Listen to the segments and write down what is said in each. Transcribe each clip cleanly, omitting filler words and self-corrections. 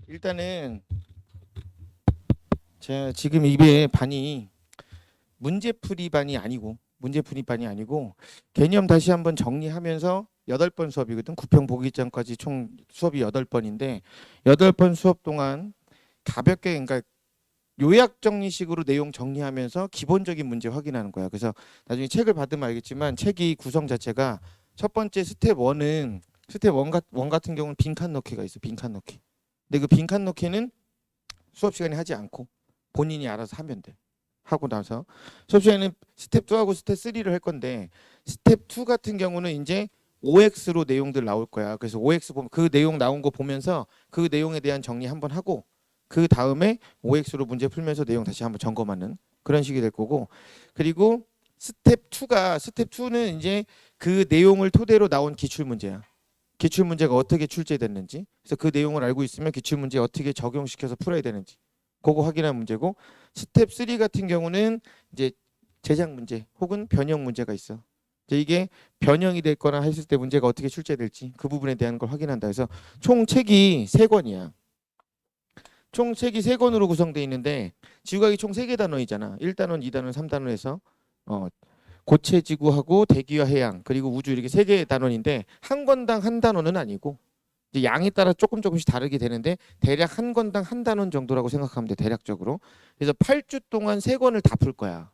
일단은 제가 지금 이게 반이 문제풀이반이 아니고 개념 다시 한번 정리하면서 8번 수업이거든. 구평 보기장까지 총 수업이 8번인데 8번 수업 동안 가볍게 그러니까 요약 정리식으로 내용 정리하면서 기본적인 문제 확인하는 거야. 그래서 나중에 책을 받으면 알겠지만 책이 구성 자체가 첫 번째 스텝 1은 스텝 1 같은 경우는 빈칸 넣기가 있어. 빈칸 넣기. 근데 그 빈칸 넣기는 수업 시간에 하지 않고 본인이 알아서 하면 돼. 하고 나서 수업 시간에는 스텝 2하고 스텝 3를 할 건데 스텝 2 같은 경우는 이제 OX로 내용들 나올 거야. 그래서 OX 보면 그 내용 나온 거 보면서 그 내용에 대한 정리 한번 하고 그 다음에 OX로 문제 풀면서 내용 다시 한번 점검하는 그런 식이 될 거고, 그리고 스텝 2는 이제 그 내용을 토대로 나온 기출 문제야. 기출 문제가 어떻게 출제됐는지, 그래서 그 내용을 알고 있으면 기출 문제에 어떻게 적용시켜서 풀어야 되는지 그거 확인하는 문제고, 스텝 3 같은 경우는 이제 제작 문제 혹은 변형 문제가 있어. 이제 이게 변형이 됐거나 했을 때 문제가 어떻게 출제될지 그 부분에 대한 걸 확인한다. 그래서 총 책이 3권이야. 총 책이 3권으로 구성되어 있는데 지구과학이 총 3개 단원이잖아. 1단원, 2단원, 3단원 해서 고체지구하고 대기와 해양 그리고 우주 이렇게 3개의 단원인데 한 권당 한 단원은 아니고 이제 양에 따라 조금씩 다르게 되는데 대략 한 권당 한 단원 정도라고 생각하면 돼. 대략적으로. 그래서 8주 동안 3권을 다 풀 거야.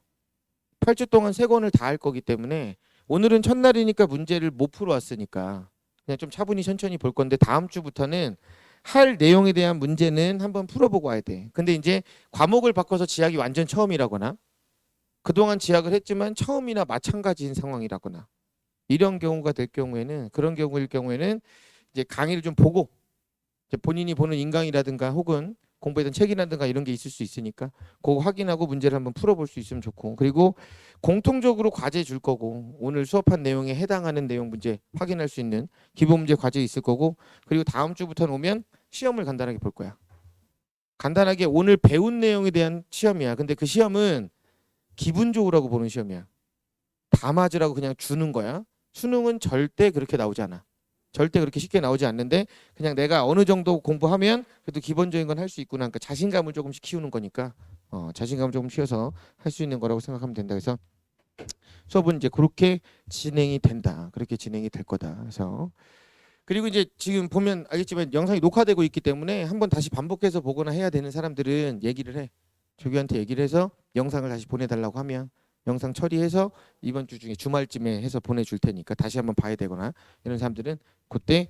8주 동안 3권을 다 할 거기 때문에 오늘은 첫날이니까 문제를 못 풀어왔으니까 그냥 좀 차분히 천천히 볼 건데 다음 주부터는 할 내용에 대한 문제는 한번 풀어보고 와야 돼. 근데 이제 과목을 바꿔서 지학이 완전 처음이라거나 그동안 지학을 했지만 처음이나 마찬가지인 상황이라거나 이런 경우가 될 경우에는, 그런 경우일 경우에는 이제 강의를 좀 보고 이제 본인이 보는 인강이라든가 혹은 공부했던 책이라든가 이런 게 있을 수 있으니까 그거 확인하고 문제를 한번 풀어볼 수 있으면 좋고, 그리고 공통적으로 과제 줄 거고 오늘 수업한 내용에 해당하는 내용 문제 확인할 수 있는 기본 문제 과제 있을 거고, 그리고 다음 주부터는 오면 시험을 간단하게 볼 거야. 간단하게 오늘 배운 내용에 대한 시험이야. 근데 그 시험은 기분 좋으라고 보는 시험이야. 다 맞으라고 그냥 주는 거야. 수능은 절대 그렇게 나오지 않아. 절대 그렇게 쉽게 나오지 않는데 그냥 내가 어느 정도 공부하면 그래도 기본적인 건 할 수 있구나. 그러니까 자신감을 조금씩 키우는 거니까 자신감을 조금 키워서 할 수 있는 거라고 생각하면 된다. 그래서 수업은 이제 그렇게 진행이 된다. 그렇게 진행이 될 거다. 그래서 그리고 이제 지금 보면 알겠지만 영상이 녹화되고 있기 때문에 한번 다시 반복해서 보거나 해야 되는 사람들은 얘기를 해. 조교한테 얘기를 해서 영상을 다시 보내달라고 하면 영상 처리해서 이번 주 중에 주말쯤에 해서 보내줄 테니까 다시 한번 봐야 되거나 이런 사람들은 그때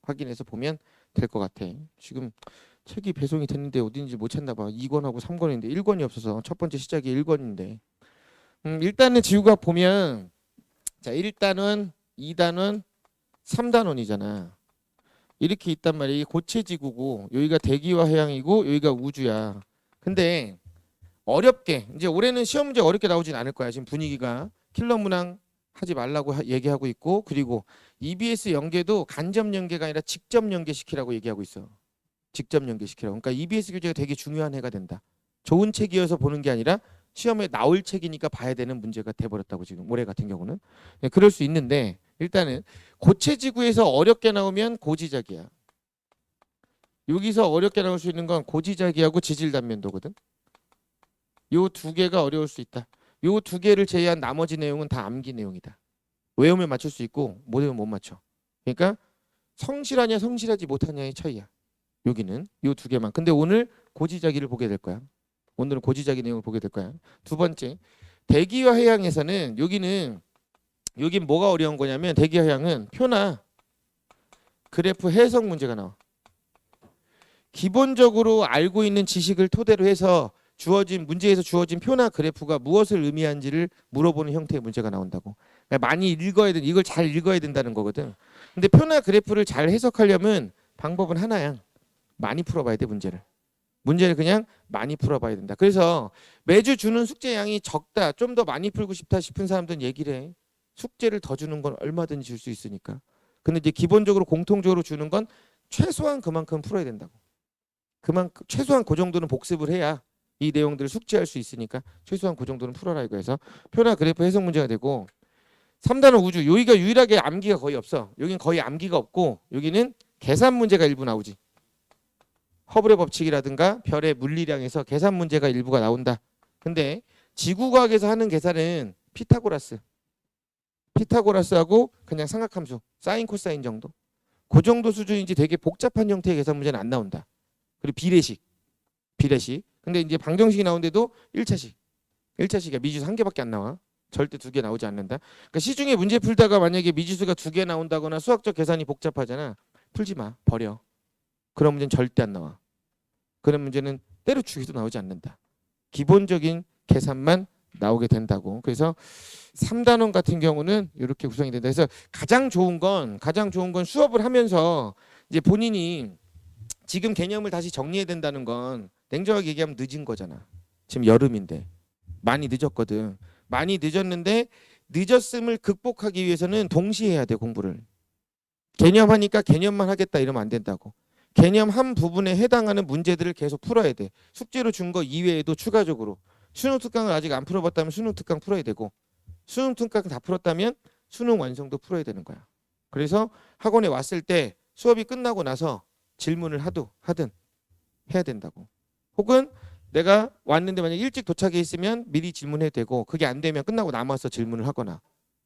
확인해서 보면 될 것 같아. 지금 책이 배송이 됐는데 어딘지 못 찾나 봐. 2권하고 3권인데 1권이 없어서 첫 번째 시작이 1권인데 일단은 지구과학 보면 자 1단원, 2단원, 3단원이잖아. 이렇게 있단 말이야. 이게 고체지구고 여기가 대기와 해양이고 여기가 우주야. 근데 어렵게 이제 올해는 시험 문제 어렵게 나오진 않을 거야. 지금 분위기가 킬러 문항 하지 말라고 얘기하고 있고, 그리고 EBS 연계도 간접 연계가 아니라 직접 연계시키라고 얘기하고 있어. 직접 연계시키라고. 그러니까 EBS 교재가 되게 중요한 해가 된다. 좋은 책이어서 보는 게 아니라 시험에 나올 책이니까 봐야 되는 문제가 돼버렸다고 지금 올해 같은 경우는. 네, 그럴 수 있는데 일단은 고체지구에서 어렵게 나오면 고지작이야. 여기서 어렵게 나올 수 있는 건 고지작이하고 지질단면도거든. 요 두 개가 어려울 수 있다. 요 두 개를 제외한 나머지 내용은 다 암기 내용이다. 외우면 맞출 수 있고 못 외우면 못 맞춰. 그러니까 성실하냐 성실하지 못하냐의 차이야. 여기는 요 두 개만. 근데 오늘 고지자기를 보게 될 거야. 오늘은 고지자기 내용을 보게 될 거야. 두 번째, 대기와 해양에서는 여긴 뭐가 어려운 거냐면 대기와 해양은 표나 그래프 해석 문제가 나와. 기본적으로 알고 있는 지식을 토대로 해서 문제에서 주어진 표나 그래프가 무엇을 의미하는지를 물어보는 형태의 문제가 나온다고. 그러니까 많이 읽어야 돼. 이걸 잘 읽어야 된다는 거거든. 근데 표나 그래프를 잘 해석하려면 방법은 하나야. 많이 풀어봐야 돼, 문제를. 문제를 그냥 많이 풀어봐야 된다. 그래서 매주 주는 숙제 양이 적다, 좀 더 많이 풀고 싶다 싶은 사람들은 얘기를 해. 숙제를 더 주는 건 얼마든지 줄 수 있으니까. 근데 이제 기본적으로 공통적으로 주는 건 최소한 그만큼 풀어야 된다고. 그만큼 최소한 그 정도는 복습을 해야 이 내용들을 숙지할 수 있으니까 최소한 그 정도는 풀어라 이거에서 표나 그래프 해석 문제가 되고 3단원 우주 여기가 유일하게 암기가 거의 없어. 여긴 거의 암기가 없고 여기는 계산 문제가 일부 나오지. 허블의 법칙이라든가 별의 물리량에서 계산 문제가 일부가 나온다. 근데 지구과학에서 하는 계산은 피타고라스하고 그냥 삼각함수 사인 코사인 정도 그 정도 수준인지 되게 복잡한 형태의 계산 문제는 안 나온다. 그리고 비례식 근데 이제 방정식이 나오는데도 1차식이야. 미지수 한 개밖에 안 나와. 절대 두 개 나오지 않는다. 그러니까 시중에 문제 풀다가 만약에 미지수가 두 개 나온다거나 수학적 계산이 복잡하잖아. 풀지 마. 버려. 그런 문제는 절대 안 나와. 그런 문제는 때려치기도 나오지 않는다. 기본적인 계산만 나오게 된다고. 그래서 3단원 같은 경우는 이렇게 구성이 된다. 그래서 가장 좋은 건 수업을 하면서 이제 본인이 지금 개념을 다시 정리해야 된다는 건 냉정하게 얘기하면 늦은 거잖아. 지금 여름인데 많이 늦었거든. 많이 늦었는데 늦었음을 극복하기 위해서는 동시에 해야 돼 공부를. 개념하니까 개념만 하겠다 이러면 안 된다고. 개념 한 부분에 해당하는 문제들을 계속 풀어야 돼. 숙제로 준 거 이외에도 추가적으로 수능 특강을 아직 안 풀어봤다면 수능 특강 풀어야 되고 수능 특강 다 풀었다면 수능 완성도 풀어야 되는 거야. 그래서 학원에 왔을 때 수업이 끝나고 나서 질문을 하든 해야 된다고. 혹은 내가 왔는데 만약 일찍 도착해 있으면 미리 질문해도 되고 그게 안 되면 끝나고 남아서 질문을 하거나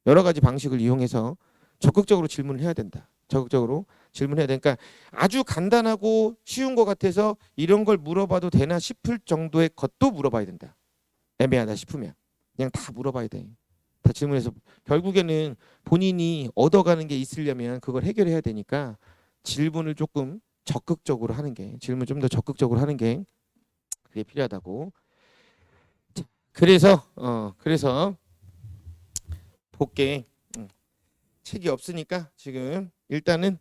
여러 가지 방식을 이용해서 적극적으로 질문을 해야 된다. 적극적으로 질문해야 되니까 아주 간단하고 쉬운 것 같아서 이런 걸 물어봐도 되나 싶을 정도의 것도 물어봐야 된다. 애매하다 싶으면 그냥 다 물어봐야 돼. 다 질문해서 결국에는 본인이 얻어가는 게 있으려면 그걸 해결해야 되니까 질문을 조금 적극적으로 하는 게 질문 좀 더 적극적으로 하는 게 그게 필요하다고. 그래서 볼게. 책이 없으니까 지금 일단은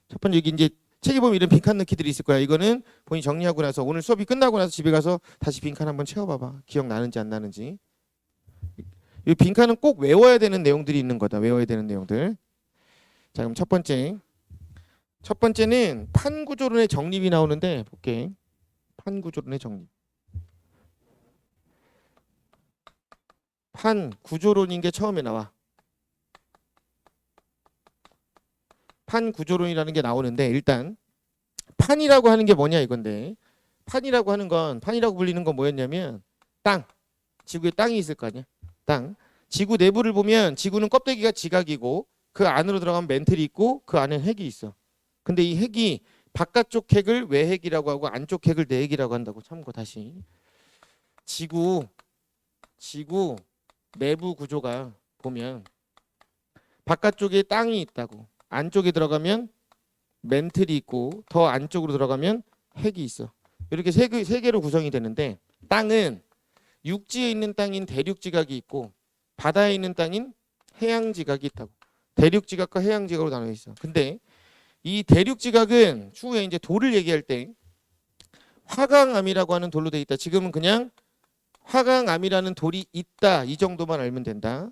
첫 번째 여기 이제 책에 보면 이런 빈칸 넣기들이 있을 거야. 이거는 본인 정리하고 나서 오늘 수업이 끝나고 나서 집에 가서 다시 빈칸 한번 채워봐봐. 기억나는지 안 나는지. 이 빈칸은 꼭 외워야 되는 내용들이 있는 거다. 외워야 되는 내용들. 자 그럼 첫 번째는 판구조론의 정립이 나오는데 볼게. 판구조론의 정립. 판구조론인 게 처음에 나와. 판구조론이라는 게 나오는데 일단 판이라고 하는 게 뭐냐 이건데 판이라고 하는 건 판이라고 불리는 건 뭐였냐면 땅. 지구에 땅이 있을 거 아니야. 땅. 지구 내부를 보면 지구는 껍데기가 지각이고 그 안으로 들어가면 멘틀이 있고 그 안에 핵이 있어. 근데 이 핵이 바깥쪽 핵을 외핵이라고 하고 안쪽 핵을 내핵이라고 한다고. 참고 다시. 지구 내부 구조가 보면 바깥쪽에 땅이 있다고. 안쪽에 들어가면 멘틀이 있고 더 안쪽으로 들어가면 핵이 있어. 이렇게 세 개로 구성이 되는데 땅은 육지에 있는 땅인 대륙지각이 있고 바다에 있는 땅인 해양지각이 있다고. 대륙지각과 해양지각으로 나눠 있어. 근데 이 대륙지각은 추후에 이제 돌을 얘기할 때 화강암이라고 하는 돌로 돼 있다. 지금은 그냥 화강암이라는 돌이 있다 이 정도만 알면 된다.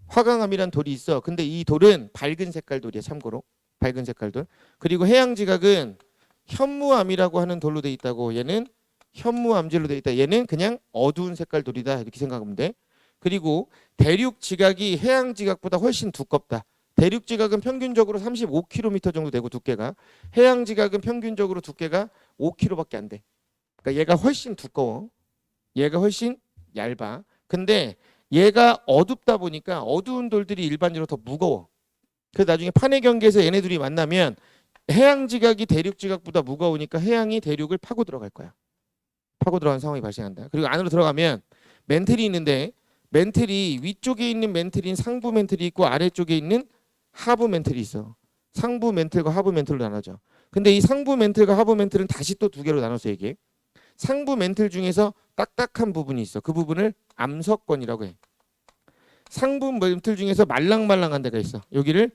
화강암이란 돌이 있어. 근데 이 돌은 밝은 색깔 돌이야. 참고로 밝은 색깔 돌. 그리고 해양지각은 현무암이라고 하는 돌로 돼 있다고. 얘는 현무암질로 돼 있다. 얘는 그냥 어두운 색깔 돌이다. 이렇게 생각하면 돼. 그리고 대륙지각이 해양지각보다 훨씬 두껍다. 대륙지각은 평균적으로 35km 정도 되고 두께가. 해양지각은 평균적으로 두께가 5km밖에 안 돼. 그러니까 얘가 훨씬 두꺼워. 얘가 훨씬 얇아. 근데 얘가 어둡다 보니까 어두운 돌들이 일반적으로 더 무거워. 그래서 나중에 판의 경계에서 얘네들이 만나면 해양지각이 대륙지각보다 무거우니까 해양이 대륙을 파고 들어갈 거야. 파고 들어가는 상황이 발생한다. 그리고 안으로 들어가면 멘틀이 있는데 멘틀이 위쪽에 있는 멘틀인 상부 멘틀이 있고 아래쪽에 있는 하부 멘틀이 있어. 상부 멘틀과 하부 멘틀로 나눠져. 근데 이 상부 멘틀과 하부 멘틀은 다시 또 두 개로 나눠서 얘기해. 상부 멘틀 중에서 딱딱한 부분이 있어. 그 부분을 암석권이라고 해. 상부 멘틀 중에서 말랑말랑한 데가 있어. 여기를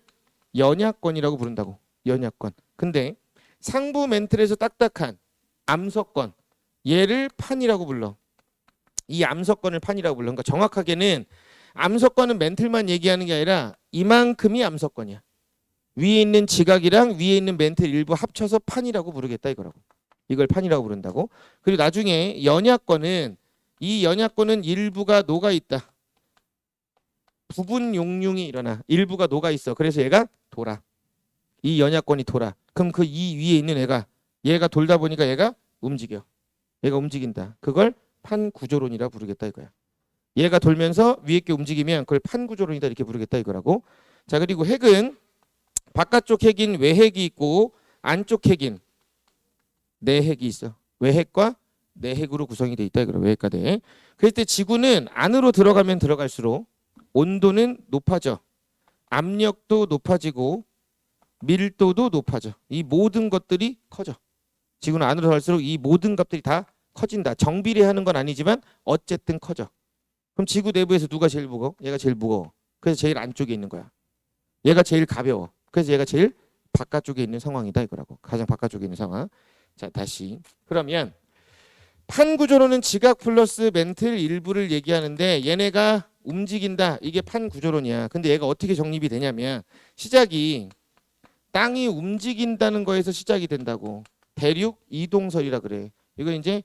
연약권이라고 부른다고. 연약권. 근데 상부 멘틀에서 딱딱한 암석권 얘를 판이라고 불러. 이 암석권을 판이라고 불러. 그러니까 정확하게는 암석권은 멘틀만 얘기하는 게 아니라 이만큼이 암석권이야. 위에 있는 지각이랑 위에 있는 멘틀 일부 합쳐서 판이라고 부르겠다 이거라고. 이걸 판이라고 부른다고. 그리고 나중에 연약권은 이 연약권은 일부가 녹아 있다. 부분 용융이 일어나. 일부가 녹아 있어. 그래서 얘가 돌아. 이 연약권이 돌아. 그럼 그 이 위에 있는 얘가 돌다 보니까 얘가 움직여. 얘가 움직인다. 그걸 판구조론이라 부르겠다 이거야. 얘가 돌면서 위에 게 움직이면 그걸 판구조론이다 이렇게 부르겠다 이거라고. 자, 그리고 핵은 바깥쪽 핵인 외핵이 있고 안쪽 핵인 내핵이 있어. 외핵과 내핵으로 구성이 돼 있다 이거라. 외핵과 내핵. 그럴 때 지구는 안으로 들어가면 들어갈수록 온도는 높아져. 압력도 높아지고 밀도도 높아져. 이 모든 것들이 커져. 지구는 안으로 갈수록 이 모든 값들이 다 커진다. 정비례하는 건 아니지만 어쨌든 커져. 그럼 지구 내부에서 누가 제일 무거워? 얘가 제일 무거워. 그래서 제일 안쪽에 있는 거야. 얘가 제일 가벼워. 그래서 얘가 제일 바깥쪽에 있는 상황이다 이거라고. 가장 바깥쪽에 있는 상황. 자, 다시. 그러면 판구조로는 지각 플러스 멘틀 일부를 얘기하는데 얘네가 움직인다. 이게 판구조론이야. 근데 얘가 어떻게 정립이 되냐면 시작이 땅이 움직인다는 거에서 시작이 된다고. 대륙 이동설이라 그래. 이거 이제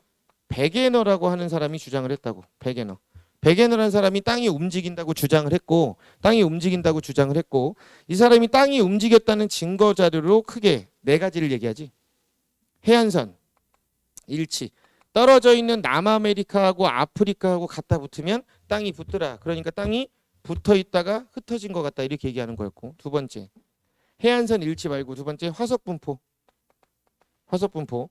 베게너라고 하는 사람이 주장을 했다고. 베게너. 베게너라는 사람이 땅이 움직인다고 주장을 했고 이 사람이 땅이 움직였다는 증거 자료로 크게 네 가지를 얘기하지. 해안선, 일치. 떨어져 있는 남아메리카하고 아프리카하고 갖다 붙으면 땅이 붙더라. 그러니까 땅이 붙어 있다가 흩어진 것 같다. 이렇게 얘기하는 거였고. 두 번째. 해안선 일치 말고 두 번째 화석 분포. 화석 분포.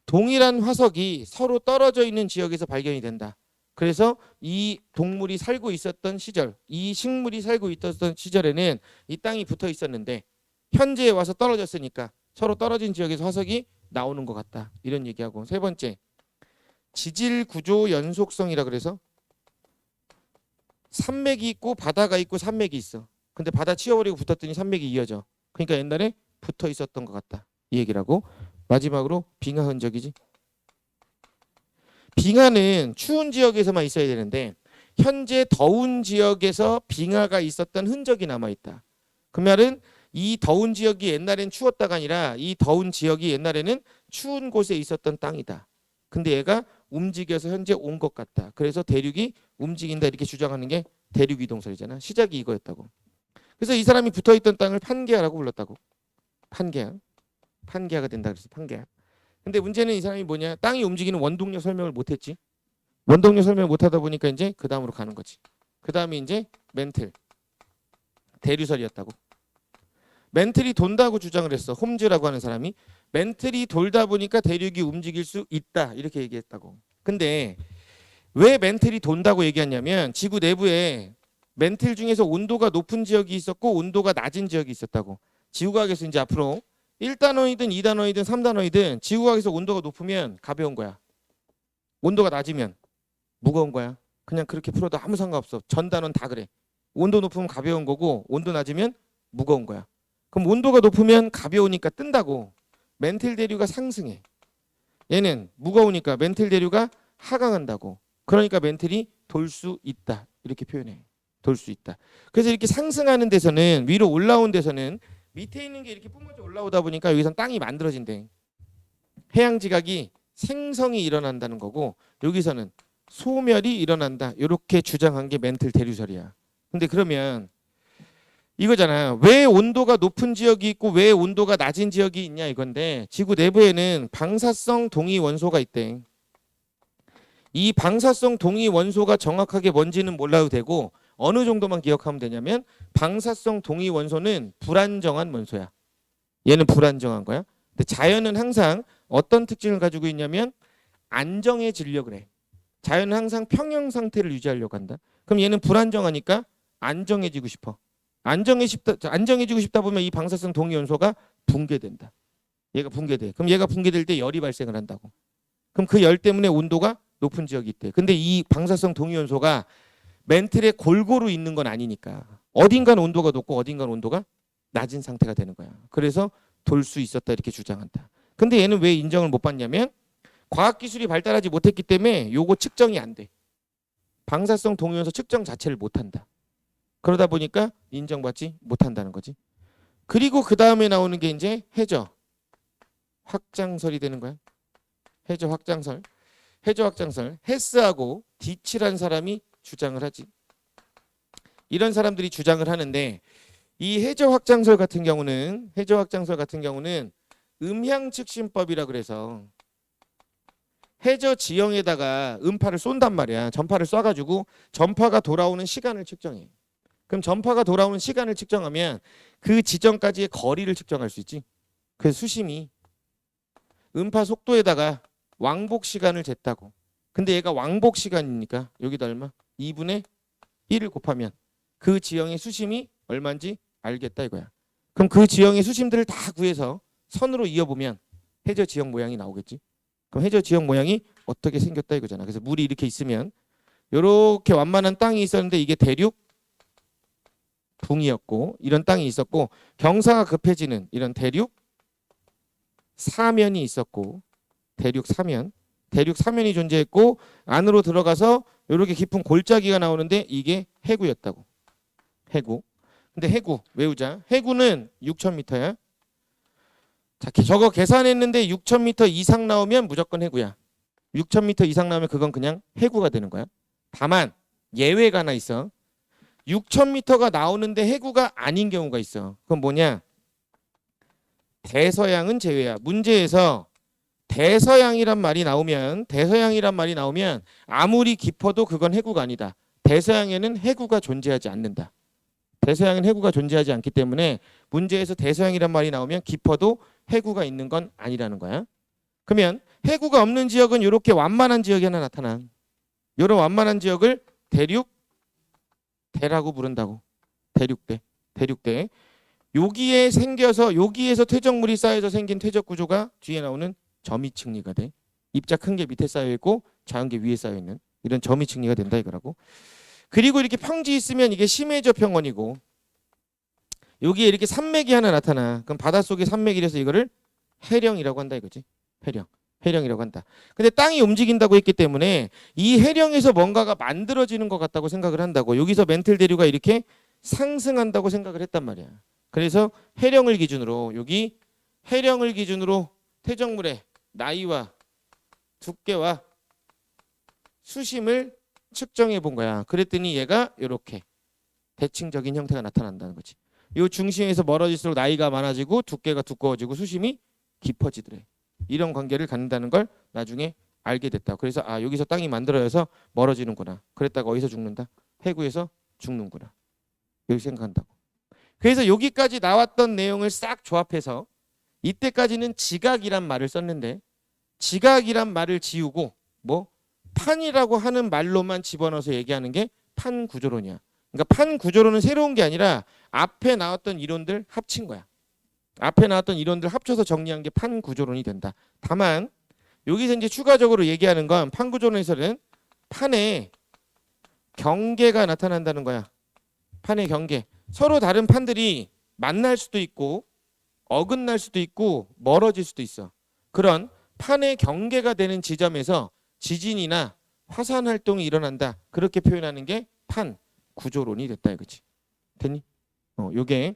동일한 화석이 서로 떨어져 있는 지역에서 발견이 된다. 그래서 이 동물이 살고 있었던 시절, 이 식물이 살고 있었던 시절에는 이 땅이 붙어 있었는데 현재에 와서 떨어졌으니까 서로 떨어진 지역에서 화석이 나오는 것 같다. 이런 얘기하고. 세 번째. 지질 구조 연속성이라 그래서 산맥이 있고 바다가 있고 산맥이 있어. 근데 바다 치워버리고 붙었더니 산맥이 이어져. 그러니까 옛날에 붙어 있었던 것 같다. 이 얘기라고. 마지막으로 빙하 흔적이지. 빙하는 추운 지역에서만 있어야 되는데 현재 더운 지역에서 빙하가 있었던 흔적이 남아있다. 그 말은 이 더운 지역이 옛날엔 추웠다가 아니라 이 더운 지역이 옛날에는 추운 곳에 있었던 땅이다. 근데 얘가 움직여서 현재 온 것 같다. 그래서 대륙이 움직인다 이렇게 주장하는 게 대륙 이동설이잖아. 시작이 이거였다고. 그래서 이 사람이 붙어있던 땅을 판게아라고 불렀다고. 판게아. 판게아가 된다 그래서 판게아. 근데 문제는 이 사람이 뭐냐? 땅이 움직이는 원동력 설명을 못했지. 원동력 설명을 못하다 보니까 이제 그 다음으로 가는 거지. 그 다음에 이제 멘틀. 대류설이었다고. 멘틀이 돈다고 주장을 했어. 홈즈라고 하는 사람이. 멘틀이 돌다 보니까 대륙이 움직일 수 있다. 이렇게 얘기했다고. 근데 왜 멘틀이 돈다고 얘기했냐면 지구 내부에 멘틀 중에서 온도가 높은 지역이 있었고 온도가 낮은 지역이 있었다고. 지구과학에서 이제 앞으로 1단원이든 2단원이든 3단원이든 지구과학에서 온도가 높으면 가벼운 거야. 온도가 낮으면 무거운 거야. 그냥 그렇게 풀어도 아무 상관없어. 전 단원 다 그래. 온도 높으면 가벼운 거고 온도 낮으면 무거운 거야. 그럼 온도가 높으면 가벼우니까 뜬다고. 멘틀 대류가 상승해. 얘는 무거우니까 멘틀 대류가 하강한다고. 그러니까 멘틀이 돌 수 있다. 이렇게 표현해. 돌 수 있다. 그래서 이렇게 상승하는 데서는 위로 올라온 데서는 밑에 있는 게 이렇게 뿜어져 올라오다 보니까 여기선 땅이 만들어진대. 해양 지각이 생성이 일어난다는 거고 여기서는 소멸이 일어난다. 이렇게 주장한 게 멘틀 대류설이야. 근데 그러면 이거잖아. 왜 온도가 높은 지역이 있고 왜 온도가 낮은 지역이 있냐 이건데 지구 내부에는 방사성 동위 원소가 있대. 이 방사성 동위 원소가 정확하게 뭔지는 몰라도 되고 어느 정도만 기억하면 되냐면 방사성 동위 원소는 불안정한 원소야. 얘는 불안정한 거야. 근데 자연은 항상 어떤 특징을 가지고 있냐면 안정해지려고 그래. 자연은 항상 평형 상태를 유지하려고 한다. 그럼 얘는 불안정하니까 안정해지고 싶어. 안정해지고 싶다 보면 이 방사성 동위 원소가 붕괴된다. 얘가 붕괴돼. 그럼 얘가 붕괴될 때 열이 발생을 한다고. 그럼 그 열 때문에 온도가 높은 지역이 있대. 근데 이 방사성 동위 원소가 멘틀에 골고루 있는 건 아니니까 어딘가는 온도가 높고 어딘가는 온도가 낮은 상태가 되는 거야. 그래서 돌 수 있었다 이렇게 주장한다. 근데 얘는 왜 인정을 못 받냐면 과학기술이 발달하지 못했기 때문에 요거 측정이 안 돼. 방사성 동위원소 측정 자체를 못한다. 그러다 보니까 인정받지 못한다는 거지. 그리고 그 다음에 나오는 게 이제 해저 확장설이 되는 거야. 해저 확장설. 해저 확장설. 헤스하고 디치란 사람이 주장을 하지. 이런 사람들이 주장을 하는데 이 해저 확장설 같은 경우는 음향측신법이라 그래서 해저 지형에다가 음파를 쏜단 말이야. 전파를 쏴가지고 전파가 돌아오는 시간을 측정해. 그럼 전파가 돌아오는 시간을 측정하면 그 지점까지의 거리를 측정할 수 있지. 그래서 수심이 음파 속도에다가 왕복 시간을 쟀다고. 근데 얘가 왕복 시간이니까 여기다 얼마? 2분의 1을 곱하면 그 지형의 수심이 얼마인지 알겠다 이거야. 그럼 그 지형의 수심들을 다 구해서 선으로 이어보면 해저 지형 모양이 나오겠지. 그럼 해저 지형 모양이 어떻게 생겼다 이거잖아. 그래서 물이 이렇게 있으면 이렇게 완만한 땅이 있었는데 이게 대륙 붕이었고 이런 땅이 있었고 경사가 급해지는 이런 대륙 사면이 있었고 대륙 사면이 존재했고 안으로 들어가서 이렇게 깊은 골짜기가 나오는데 이게 해구였다고. 해구. 근데 해구 외우자. 해구는 6,000m야. 자, 저거 계산했는데 6,000m 이상 나오면 무조건 해구야. 6,000m 이상 나오면 그건 그냥 해구가 되는 거야. 다만 예외가 하나 있어. 6,000m가 나오는데 해구가 아닌 경우가 있어. 그건 뭐냐? 대서양은 제외야. 문제에서 대서양이란 말이 나오면 아무리 깊어도 그건 해구가 아니다. 대서양에는 해구가 존재하지 않는다. 대서양은 해구가 존재하지 않기 때문에 문제에서 대서양이란 말이 나오면 깊어도 해구가 있는 건 아니라는 거야. 그러면 해구가 없는 지역은 이렇게 완만한 지역이 하나 나타나. 이런 완만한 지역을 대륙대라고 부른다고. 대륙대. 여기에서 퇴적물이 쌓여서 생긴 퇴적 구조가 뒤에 나오는 점이층리가 돼. 입자 큰 게 밑에 쌓여 있고 작은 게 위에 쌓여 있는 이런 점이층리가 된다 이거라고. 그리고 이렇게 평지 있으면 이게 심해저 평원이고 여기에 이렇게 산맥이 하나 나타나. 그럼 바닷속의 산맥이라서 이거를 해령이라고 한다 이거지. 해령이라고 한다. 근데 땅이 움직인다고 했기 때문에 이 해령에서 뭔가가 만들어지는 것 같다고 생각을 한다고. 여기서 멘틀 대류가 이렇게 상승한다고 생각을 했단 말이야. 그래서 해령을 기준으로 퇴적물의 나이와 두께와 수심을 측정해 본 거야. 그랬더니 얘가 이렇게 대칭적인 형태가 나타난다는 거지. 이 중심에서 멀어질수록 나이가 많아지고 두께가 두꺼워지고 수심이 깊어지더래. 이런 관계를 갖는다는 걸 나중에 알게 됐다. 그래서 여기서 땅이 만들어져서 멀어지는구나. 그랬다가 어디서 죽는다? 해구에서 죽는구나. 여기 생각한다고. 그래서 여기까지 나왔던 내용을 싹 조합해서 이때까지는 지각이란 말을 썼는데 지각이란 말을 지우고 판이라고 하는 말로만 집어넣어서 얘기하는 게 판구조론이야. 그러니까 판구조론은 새로운 게 아니라 앞에 나왔던 이론들 합친 거야. 앞에 나왔던 이론들 합쳐서 정리한 게 판구조론이 된다. 다만 여기서 이제 추가적으로 얘기하는 건 판구조론에서는 판의 경계가 나타난다는 거야. 판의 경계. 서로 다른 판들이 만날 수도 있고 어긋날 수도 있고 멀어질 수도 있어. 그런 판의 경계가 되는 지점에서 지진이나 화산 활동이 일어난다. 그렇게 표현하는 게 판구조론이 됐다 이거지. 됐니? 요게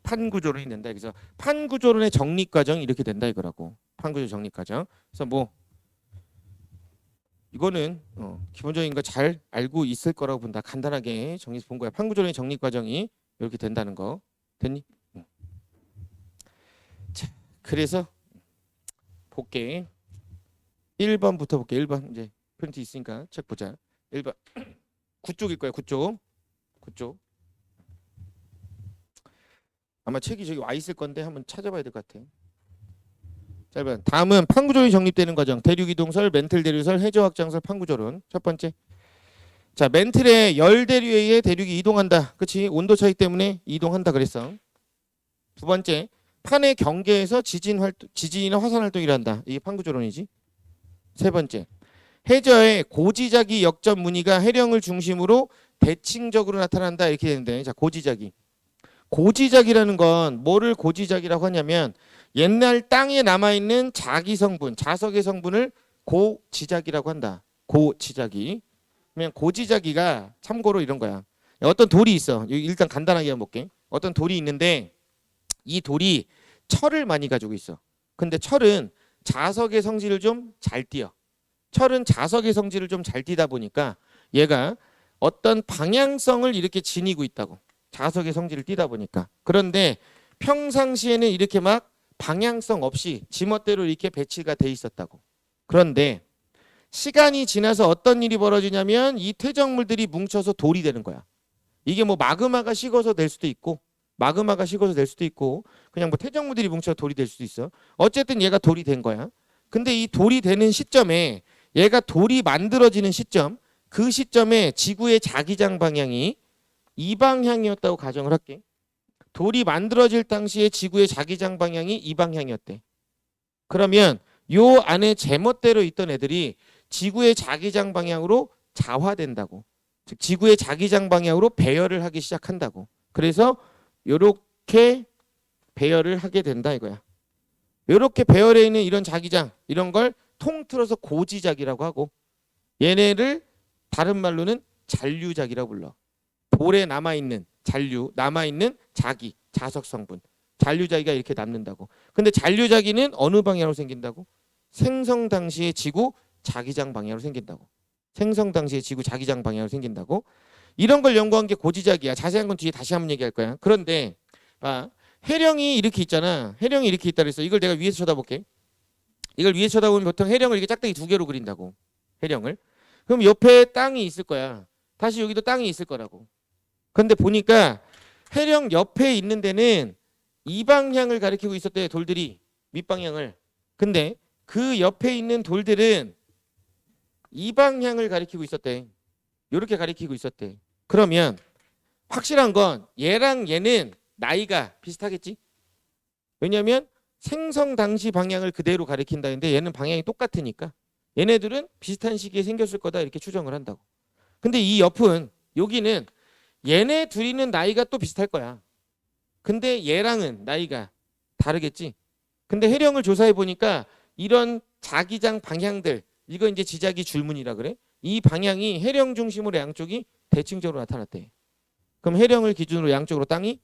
판구조론이 된다. 그래서 판구조론의 정립 과정이 이렇게 된다 이거라고. 판구조 정립 과정. 그래서 이거는 기본적인 거 잘 알고 있을 거라고 본다. 간단하게 정리해서 본 거야. 판구조론의 정립 과정이 이렇게 된다는 거. 됐니? 자, 그래서 볼게. 1번부터 볼게. 1번 이제 프린트 있으니까 책 보자. 1번 9쪽일 거야. 9쪽. 아마 책이 저기 와 있을 건데 한번 찾아봐야 될 것 같아. 자, 1번. 다음은 판구조론이 정립되는 과정. 대륙이동설, 멘틀 대류설, 해저 확장설, 판구조론. 첫 번째. 자, 멘틀의 열 대류에 의해 대륙이 이동한다. 그렇지? 온도 차이 때문에 이동한다 그랬어. 두 번째. 판의 경계에서 지진이나 화산 활동이 일어난다. 이게 판구조론이지. 세 번째. 해저의 고지자기 역전 무늬가 해령을 중심으로 대칭적으로 나타난다. 이렇게 되는데, 자, 고지작이라는 건 뭐를 고지작이라고 하냐면 옛날 땅에 남아있는 자석의 성분을 고지작이라고 한다. 고지작이. 그러면 고지작이가 참고로 이런 거야. 어떤 돌이 있어. 일단 간단하게 한번 볼게. 어떤 돌이 있는데 이 돌이 철을 많이 가지고 있어. 근데 철은 자석의 성질을 좀 잘 띠어. 철은 자석의 성질을 좀 잘 띠다 보니까 얘가 어떤 방향성을 이렇게 지니고 있다고. 자석의 성질을 띠다 보니까. 그런데 평상시에는 이렇게 막 방향성 없이 지멋대로 이렇게 배치가 돼 있었다고. 그런데 시간이 지나서 어떤 일이 벌어지냐면 이 퇴적물들이 뭉쳐서 돌이 되는 거야. 이게 뭐 마그마가 식어서 될 수도 있고 그냥 뭐 퇴적물들이 뭉쳐서 돌이 될 수도 있어. 어쨌든 얘가 돌이 된 거야. 근데 이 돌이 되는 시점에 얘가 돌이 만들어지는 시점, 그 시점에 지구의 자기장 방향이 이 방향이었다고 가정을 할게. 돌이 만들어질 당시에 지구의 자기장 방향이 이 방향이었대. 그러면 요 안에 제멋대로 있던 애들이 지구의 자기장 방향으로 자화된다고. 즉 지구의 자기장 방향으로 배열을 하기 시작한다고. 그래서 요렇게 배열을 하게 된다 이거야. 요렇게 배열해 있는 이런 자기장, 이런 걸 통틀어서 고지작이라고 하고, 얘네를 다른 말로는 잔류작이라고 불러. 돌에 남아있는 잔류, 남아있는 자기, 자석 성분. 잔류자기가 이렇게 남는다고. 근데 잔류자기는 어느 방향으로 생긴다고? 생성 당시의 지구 자기장 방향으로 생긴다고. 생성 당시의 지구 자기장 방향으로 생긴다고. 이런 걸 연구한 게 고지작이야. 자세한 건 뒤에 다시 한번 얘기할 거야. 그런데 해령이 이렇게 있잖아. 해령이 이렇게 있다 그랬어. 이걸 내가 위에서 쳐다볼게. 이걸 위에서 쳐다보면 보통 해령을 이렇게 짝대기 두 개로 그린다고. 해령을. 그럼 옆에 땅이 있을 거야. 다시 여기도 땅이 있을 거라고. 근데 보니까 해령 옆에 있는 데는 이 방향을 가리키고 있었대. 돌들이 밑방향을. 근데 그 옆에 있는 돌들은 이 방향을 가리키고 있었대. 이렇게 가리키고 있었대. 그러면 확실한 건 얘랑 얘는 나이가 비슷하겠지? 왜냐하면 생성 당시 방향을 그대로 가리킨다는데 얘는 방향이 똑같으니까 얘네들은 비슷한 시기에 생겼을 거다 이렇게 추정을 한다고. 근데 이 옆은 여기는 얘네 둘이는 나이가 또 비슷할 거야. 근데 얘랑은 나이가 다르겠지? 근데 해령을 조사해 보니까 이런 자기장 방향들, 이거 이제 지자기 줄무늬라 그래? 이 방향이 해령 중심으로 양쪽이 대칭적으로 나타났대. 그럼 해령을 기준으로 양쪽으로 땅이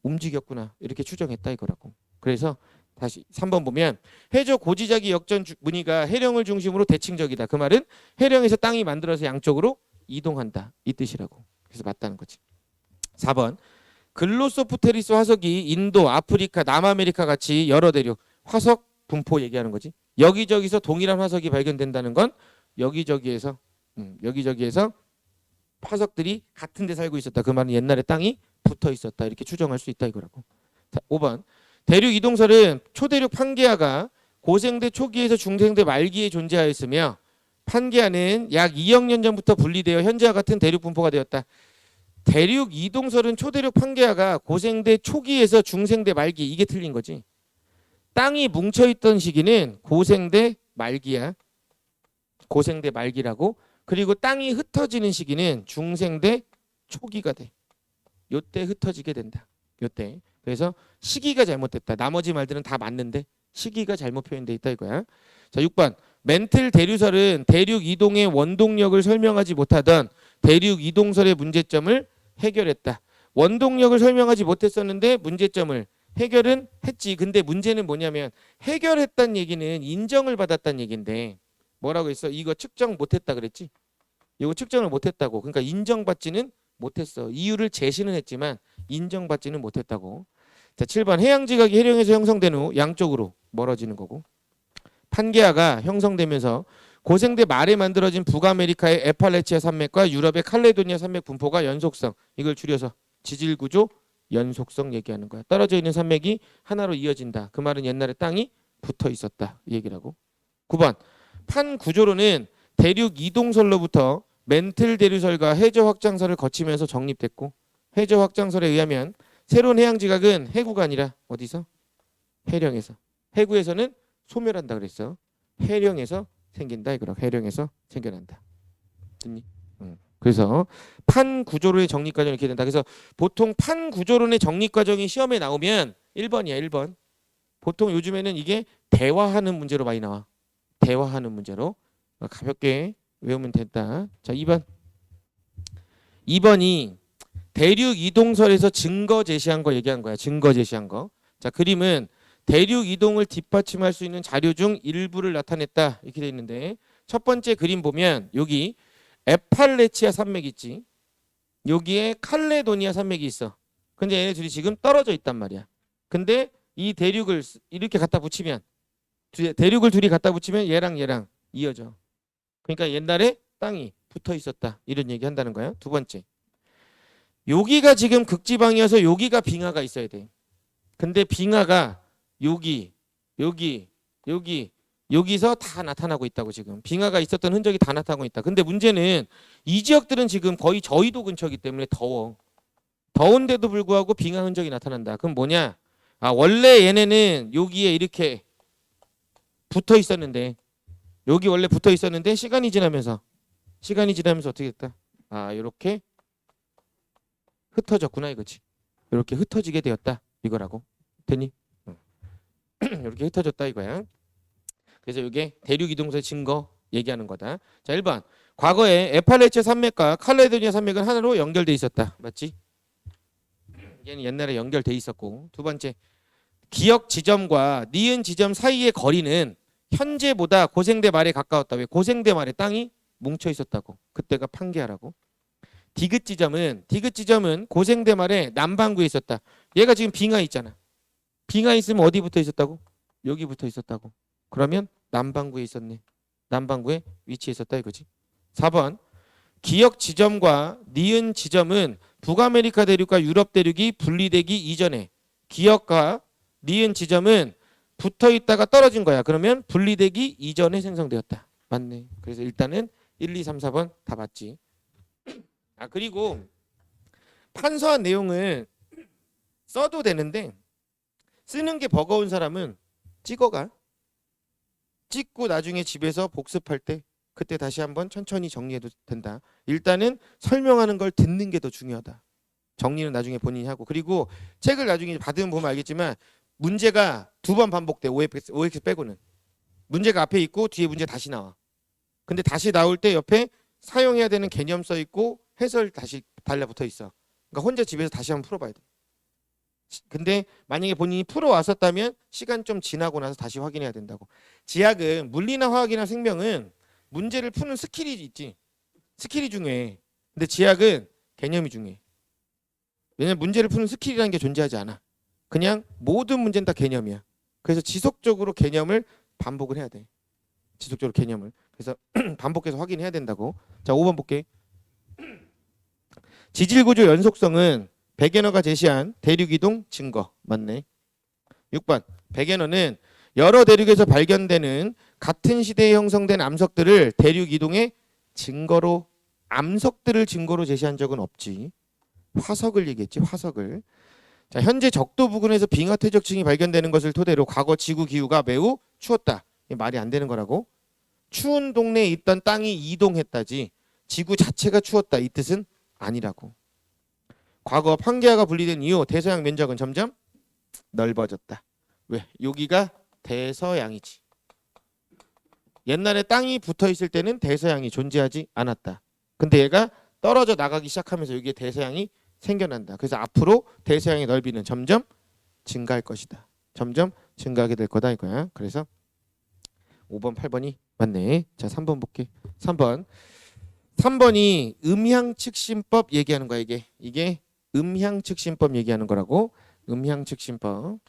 움직였구나 이렇게 추정했다 이거라고. 그래서 다시 3번 보면 해저 고지자기 역전 무늬가 해령을 중심으로 대칭적이다. 그 말은 해령에서 땅이 만들어서 양쪽으로 이동한다 이 뜻이라고. 그래서 맞다는 거지. 4번 글로소프테리스 화석이 인도, 아프리카, 남아메리카 같이 여러 대륙 화석 분포 얘기하는 거지. 여기저기서 동일한 화석이 발견된다는 건 여기저기에서 화석들이 같은 데 살고 있었다. 그 말은 옛날에 땅이 붙어 있었다. 이렇게 추정할 수 있다 이거라고. 자, 5번 대륙 이동설은 초대륙 판게아가 고생대 초기에서 중생대 말기에 존재하였으며 판게아는 약 2억 년 전부터 분리되어 현재와 같은 대륙 분포가 되었다. 대륙 이동설은 초대륙 판게아가 고생대 초기에서 중생대 말기 이게 틀린 거지. 땅이 뭉쳐있던 시기는 고생대 말기야. 고생대 말기라고. 그리고 땅이 흩어지는 시기는 중생대 초기가 돼. 요때 흩어지게 된다. 요때. 그래서 시기가 잘못됐다. 나머지 말들은 다 맞는데 시기가 잘못 표현돼 있다 이거야. 자, 6번. 멘틀 대류설은 대륙 이동의 원동력을 설명하지 못하던 대륙 이동설의 문제점을 해결했다. 원동력을 설명하지 못했었는데 문제점을 해결은 했지. 근데 문제는 뭐냐면 해결했다는 얘기는 인정을 받았다는 얘기인데 뭐라고 했어? 이거 측정 못했다 그랬지? 이거 측정을 못했다고. 그러니까 인정받지는 못했어. 이유를 제시는 했지만 인정받지는 못했다고. 자, 7번 해양지각이 해령에서 형성된 후 양쪽으로 멀어지는 거고. 판게아가 형성되면서 고생대 말에 만들어진 북아메리카의 에팔레치아 산맥과 유럽의 칼레도니아 산맥 분포가 연속성. 이걸 줄여서 지질구조 연속성 얘기하는 거야. 떨어져 있는 산맥이 하나로 이어진다. 그 말은 옛날에 땅이 붙어 있었다. 이 얘기라고. 9번 판 구조로는 대륙 이동설로부터 멘틀 대류설과 해저 확장설을 거치면서 정립됐고 해저 확장설에 의하면 새로운 해양지각은 해구가 아니라 어디서? 해령에서. 해구에서는 소멸한다 그랬어. 해령에서 생긴다 이거라. 해령에서 생겨난다. 듣니? 그래서 판 구조론의 정립 과정이 이렇게 된다. 그래서 보통 판 구조론의 정립 과정이 시험에 나오면 1번이야. 1번. 보통 요즘에는 이게 대화하는 문제로 많이 나와. 대화하는 문제로 가볍게 외우면 된다. 자, 2번. 2번이 대륙 이동설에서 증거 제시한 거 얘기한 거야. 증거 제시한 거. 자, 그림은 대륙 이동을 뒷받침할 수 있는 자료 중 일부를 나타냈다 이렇게 돼 있는데 첫 번째 그림 보면 여기 에팔레치아 산맥이 있지. 여기에 칼레도니아 산맥이 있어. 근데 얘네 둘이 지금 떨어져 있단 말이야. 근데 이 대륙을 이렇게 갖다 붙이면 대륙을 둘이 갖다 붙이면 얘랑 이어져. 그러니까 옛날에 땅이 붙어 있었다 이런 얘기 한다는 거야. 두 번째, 여기가 지금 극지방이어서 여기가 빙하가 있어야 돼. 근데 빙하가 여기서 다 나타나고 있다고. 지금 빙하가 있었던 흔적이 다 나타나고 있다. 근데 문제는 이 지역들은 지금 거의 저緯도 근처이기 때문에 더운데도 불구하고 빙하 흔적이 나타난다. 그럼 뭐냐? 아, 원래 얘네는 여기에 이렇게 붙어 있었는데 여기 원래 붙어 있었는데 시간이 지나면서 어떻게 됐다? 아, 이렇게 흩어졌구나 이거지. 이렇게 흩어지게 되었다 이거라고. 됐니? 이렇게 흩어졌다 이거야. 그래서 이게 대륙 이동소의 증거 얘기하는 거다. 자, 1번. 과거에 에팔레치아 산맥과 칼레도니아 산맥은 하나로 연결돼 있었다. 맞지? 얘는 옛날에 연결돼 있었고. 두 번째. 기역 지점과 니은 지점 사이의 거리는 현재보다 고생대 말에 가까웠다. 왜? 고생대 말에 땅이 뭉쳐 있었다고. 그때가 판게아라고. 디귿 지점은 고생대 말에 남반구에 있었다. 얘가 지금 빙하 있잖아. 빙하 있으면 어디 붙어 있었다고? 여기 붙어 있었다고. 그러면 남반구에 있었네. 남반구에 위치해 있었다 이거지. 4번. 기역 지점과 니은 지점은 북아메리카 대륙과 유럽 대륙이 분리되기 이전에 기역과 니은 지점은 붙어 있다가 떨어진 거야. 그러면 분리되기 이전에 생성되었다. 맞네. 그래서 일단은 1, 2, 3, 4번 다 맞지. 아, 그리고 판서한 내용을 써도 되는데 쓰는 게 버거운 사람은 찍고 나중에 집에서 복습할 때 그때 다시 한번 천천히 정리해도 된다. 일단은 설명하는 걸 듣는 게 더 중요하다. 정리는 나중에 본인이 하고. 그리고 책을 나중에 받으면 보면 알겠지만 문제가 2번 반복돼. OX 빼고는. 문제가 앞에 있고 뒤에 문제 다시 나와. 근데 다시 나올 때 옆에 사용해야 되는 개념 써 있고 해설 다시 달라붙어 있어. 그러니까 혼자 집에서 다시 한번 풀어봐야 돼. 근데 만약에 본인이 풀어왔었다면 시간 좀 지나고 나서 다시 확인해야 된다고. 지학은 물리나 화학이나 생명은 문제를 푸는 스킬이 있지. 스킬이 중요해. 근데 지학은 개념이 중요해. 왜냐면 문제를 푸는 스킬이라는 게 존재하지 않아. 그냥 모든 문제는 다 개념이야. 그래서 지속적으로 개념을 반복을 해야 돼. 지속적으로 개념을. 그래서 반복해서 확인해야 된다고. 자, 5번 볼게. 지질구조 연속성은 베게너가 제시한 대륙이동 증거. 맞네. 6번. 베게너는 여러 대륙에서 발견되는 같은 시대에 형성된 암석들을 대륙이동의 증거로 제시한 적은 없지. 화석을 얘기했지. 화석을. 자, 현재 적도 부근에서 빙하 퇴적층이 발견되는 것을 토대로 과거 지구 기후가 매우 추웠다. 이게 말이 안 되는 거라고. 추운 동네에 있던 땅이 이동했다지 지구 자체가 추웠다 이 뜻은 아니라고. 과거 판게아가 분리된 이후 대서양 면적은 점점 넓어졌다. 왜? 여기가 대서양이지. 옛날에 땅이 붙어 있을 때는 대서양이 존재하지 않았다. 근데 얘가 떨어져 나가기 시작하면서 여기에 대서양이 생겨난다. 그래서 앞으로 대서양의 넓이는 점점 증가할 것이다. 점점 증가하게 될 거다 이거야. 그래서 5번, 8번이 맞네. 자, 3번 볼게. 3번이 음향측신법 얘기하는 거야. 이게 음향측신법 얘기하는 거라고. 음향측신법.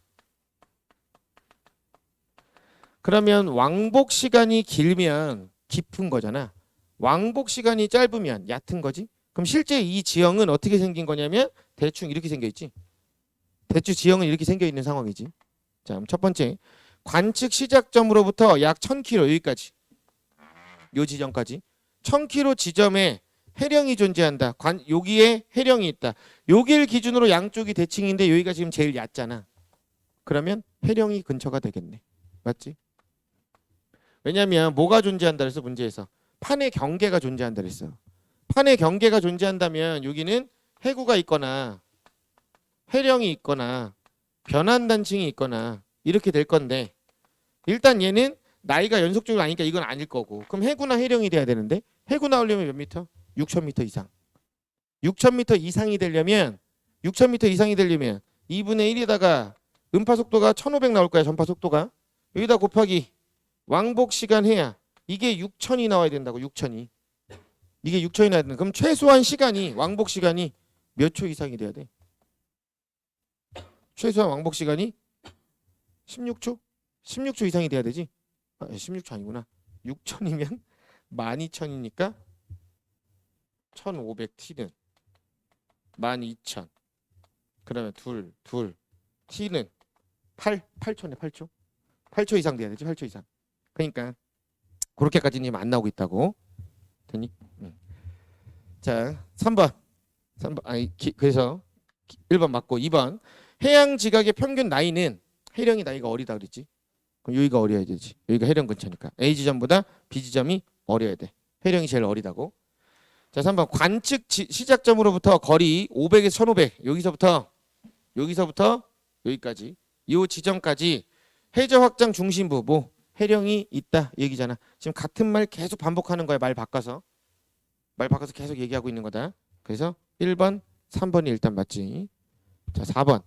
그러면 왕복 시간이 길면 깊은 거잖아. 왕복 시간이 짧으면 얕은 거지. 그럼 실제 이 지형은 어떻게 생긴 거냐면 대충 이렇게 생겨 있지. 대충 지형은 이렇게 생겨 있는 상황이지. 자, 그럼 첫 번째. 관측 시작점으로부터 약 1000km 여기까지. 요 지점까지. 1000km 지점에 해령이 존재한다. 여기에 해령이 있다. 여기를 기준으로 양쪽이 대칭인데 여기가 지금 제일 얕잖아. 그러면 해령이 근처가 되겠네. 맞지? 왜냐면 뭐가 존재한다 그래서 문제에서 판의 경계가 존재한다 그랬어. 판의 경계가 존재한다면 여기는 해구가 있거나 해령이 있거나 변환단층이 있거나 이렇게 될 건데 일단 얘는 나이가 연속적으로 아니니까 이건 아닐 거고 그럼 해구나 해령이 돼야 되는데 해구 나오려면 몇 미터? 6000m 이상. 6000m 이상이 되려면 2분의 1에다가 음파 속도가 1500 나올 거야. 전파 속도가. 여기다 곱하기 왕복 시간 해야 이게 6000이 나와야 된다고. 6000이. 이게 6000이 나와야 된다. 그럼 최소한 시간이 왕복 시간이 몇 초 이상이 돼야 돼? 최소한 왕복 시간이 16초? 16초 이상이 돼야 되지? 16초 아니구나. 6000이면 12000이니까 1500T는 12000. 그러면 둘 T는 8초네. 8초 이상 돼야 되지. 8초 이상. 그러니까 그렇게까지는 안 나오고 있다고. 되니? 자, 3번. 그래서 1번 맞고 2번. 해양 지각의 평균 나이는 해령이 나이가 어리다 그랬지. 그럼 여기가 어려야 되지. 여기가 해령 근처니까. A 지점보다 B 지점이 어려야 돼. 해령이 제일 어리다고. 자, 3번. 관측 시작점으로부터 거리 500에서 1500. 여기서부터 여기까지. 이 지점까지 해저 확장 중심부 뭐 해령이 있다 얘기잖아. 지금 같은 말 계속 반복하는 거야. 말 바꿔서 계속 얘기하고 있는 거다. 그래서 1번, 3번이 일단 맞지. 자, 4번.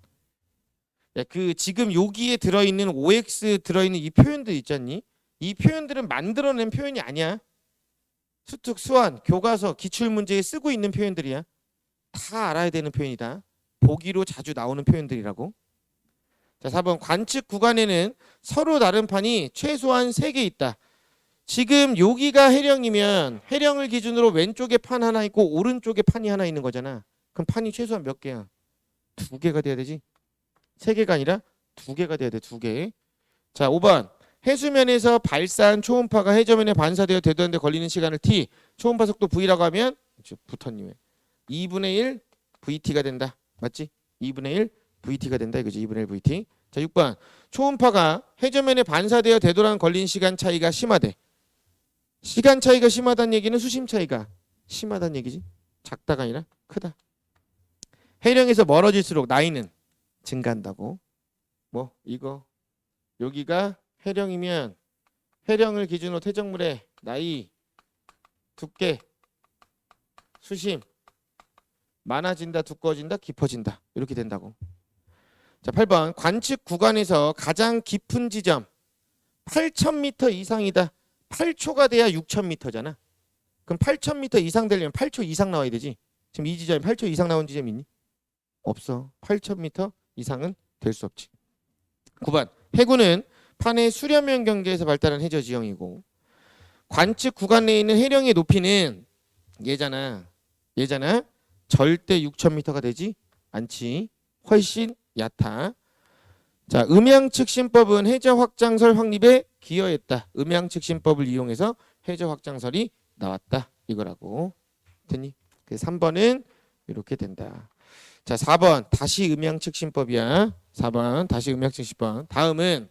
야, 그 지금 여기에 들어있는 OX 들어있는 이 표현들 있잖니? 이 표현들은 만들어낸 표현이 아니야. 수특, 수완, 교과서, 기출문제에 쓰고 있는 표현들이야. 다 알아야 되는 표현이다. 보기로 자주 나오는 표현들이라고. 자, 4번. 관측 구간에는 서로 다른 판이 최소한 3개 있다. 지금 여기가 해령이면 해령을 기준으로 왼쪽에 판 하나 있고 오른쪽에 판이 하나 있는 거잖아. 그럼 판이 최소한 몇 개야? 2개가 돼야 되지. 3개가 아니라 2개가 돼야 돼. 2개. 자, 5번. 해수면에서 발사한 초음파가 해저면에 반사되어 되도록에 걸리는 시간을 t, 초음파 속도 v라고 하면 붙었니 2분의 1 vt가 된다. 맞지? 2분의 1 vt가 된다 이거지. 2분의 1 vt. 자, 6번. 초음파가 해저면에 반사되어 되도록 걸린 시간 차이가 심하대. 시간 차이가 심하다는 얘기는 수심 차이가 심하다는 얘기지. 작다가 아니라 크다. 해령에서 멀어질수록 나이는 증가한다고. 뭐 이거 여기가 해령이면 해령을 기준으로 퇴적물의 나이, 두께, 수심 많아진다, 두꺼워진다, 깊어진다 이렇게 된다고. 자, 8번. 관측 구간에서 가장 깊은 지점 8000m 이상이다. 8초가 돼야 6000m잖아. 그럼 8000m 이상 되려면 8초 이상 나와야 되지. 지금 이 지점이 8초 이상 나온 지점이 있니? 없어. 8000m 이상은 될 수 없지. 9번. 해군은 판의 수렴형 경계에서 발달한 해저 지형이고 관측 구간 내에 있는 해령의 높이는 얘잖아. 절대 6000m가 되지 않지. 훨씬 얕아. 자, 음양측신법은 해저 확장설 확립에 기여했다. 음양측신법을 이용해서 해저 확장설이 나왔다. 이거라고. 됐니? 그래서 3번은 이렇게 된다. 자, 4번 다시 음양측신법이야. 4번 다시 음양측신법. 다음은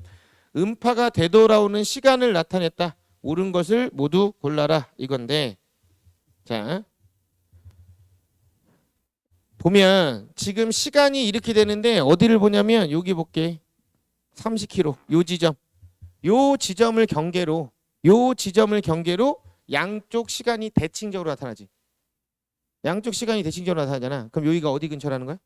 음파가 되돌아오는 시간을 나타냈다. 옳은 것을 모두 골라라 이건데, 자 보면 지금 시간이 이렇게 되는데 어디를 보냐면 여기 볼게. 30km 요 지점을 경계로 양쪽 시간이 대칭적으로 나타나지. 양쪽 시간이 대칭적으로 나타나잖아. 그럼 여기가 어디 근처라는 거야?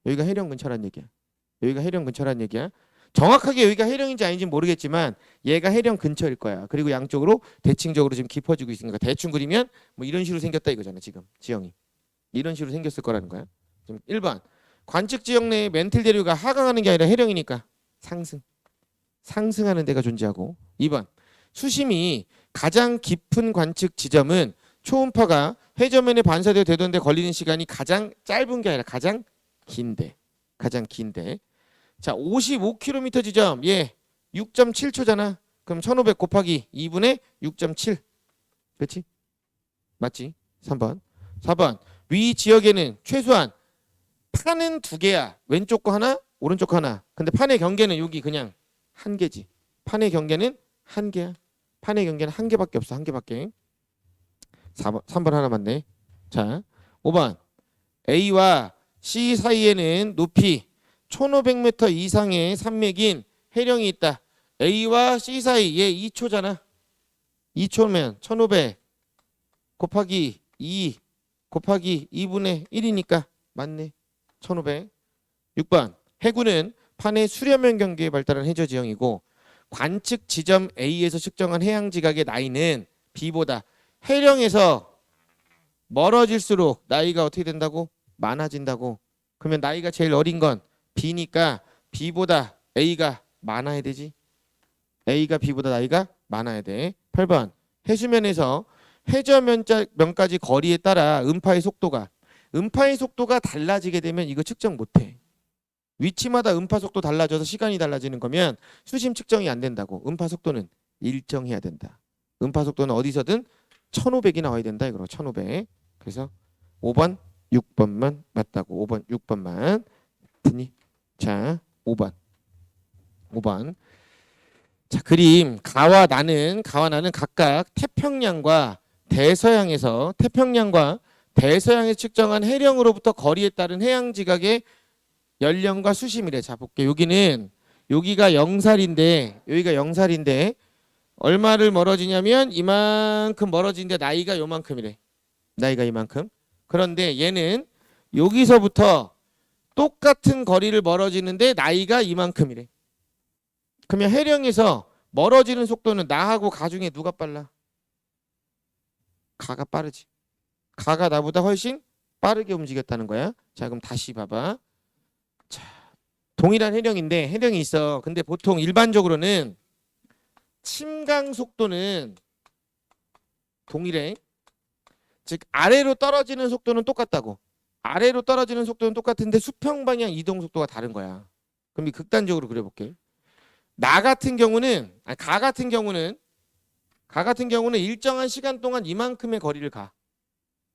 여기가 해령 근처라는 얘기야. 정확하게 여기가 해령인지 아닌지 모르겠지만 얘가 해령 근처일 거야. 그리고 양쪽으로 대칭적으로 지금 깊어지고 있으니까 대충 그리면 뭐 이런 식으로 생겼다 이거잖아. 지금 지형이 이런 식으로 생겼을 거라는 거야. 1번. 관측 지역 내에 멘틀 대류가 하강하는 게 아니라 해령이니까 상승하는 데가 존재하고. 2번. 수심이 가장 깊은 관측 지점은 초음파가 해저면에 반사되어 되던데 걸리는 시간이 가장 짧은 게 아니라 가장 긴데. 자, 55km 지점 얘 6.7초잖아. 그럼 1500 곱하기 2분의 6.7. 그렇지? 맞지? 3번. 4번. 위 지역에는 최소한 판은 2개야. 왼쪽 거 하나, 오른쪽 거 하나. 근데 판의 경계는 여기 그냥 1개지. 판의 경계는 1개야. 판의 경계는 1개밖에 없어. 1개밖에. 3번 하나 맞네. 자, 5번. A와 C 사이에는 높이 1500m 이상의 산맥인 해령이 있다. A와 C 사이 얘 2초잖아. 2초면 1500 곱하기 2 곱하기 2분의 1이니까 맞네. 1500. 6번. 해군은 판의 수렴형 경계에 발달한 해저 지형이고 관측 지점 A에서 측정한 해양 지각의 나이는 B보다 해령에서 멀어질수록 나이가 어떻게 된다고? 많아진다고. 그러면 나이가 제일 어린 건 B니까 B보다 A가 많아야 되지. A가 B보다 나이가 많아야 돼. 8번 해수면에서 해저면까지 거리에 따라 음파의 속도가 달라지게 되면 이거 측정 못해. 위치마다 음파 속도 달라져서 시간이 달라지는 거면 수심 측정이 안 된다고. 음파 속도는 일정해야 된다. 음파 속도는 어디서든 1500이 나와야 된다. 이거 1500. 그래서 5번 6번만 맞다고. 5번 6번만 됐니? 자 5번 자 그림 가와 나는 각각 태평양과 대서양에서 측정한 해령으로부터 거리에 따른 해양 지각의 연령과 수심이래. 자 볼게. 여기가 영살인데 얼마를 멀어지냐면 이만큼 멀어지는데 나이가 요만큼이래. 나이가 이만큼. 그런데 얘는 여기서부터 똑같은 거리를 멀어지는데 나이가 이만큼이래. 그러면 해령에서 멀어지는 속도는 나하고 가 중에 누가 빨라? 가가 빠르지. 가가 나보다 훨씬 빠르게 움직였다는 거야. 자 그럼 다시 봐봐. 자 동일한 해령인데 해령이 있어. 근데 보통 일반적으로는 침강 속도는 동일해. 즉 아래로 떨어지는 속도는 똑같다고. 아래로 떨어지는 속도는 똑같은데 수평 방향 이동 속도가 다른 거야. 그럼 이 극단적으로 그려볼게. 가 같은 경우는 일정한 시간 동안 이만큼의 거리를 가.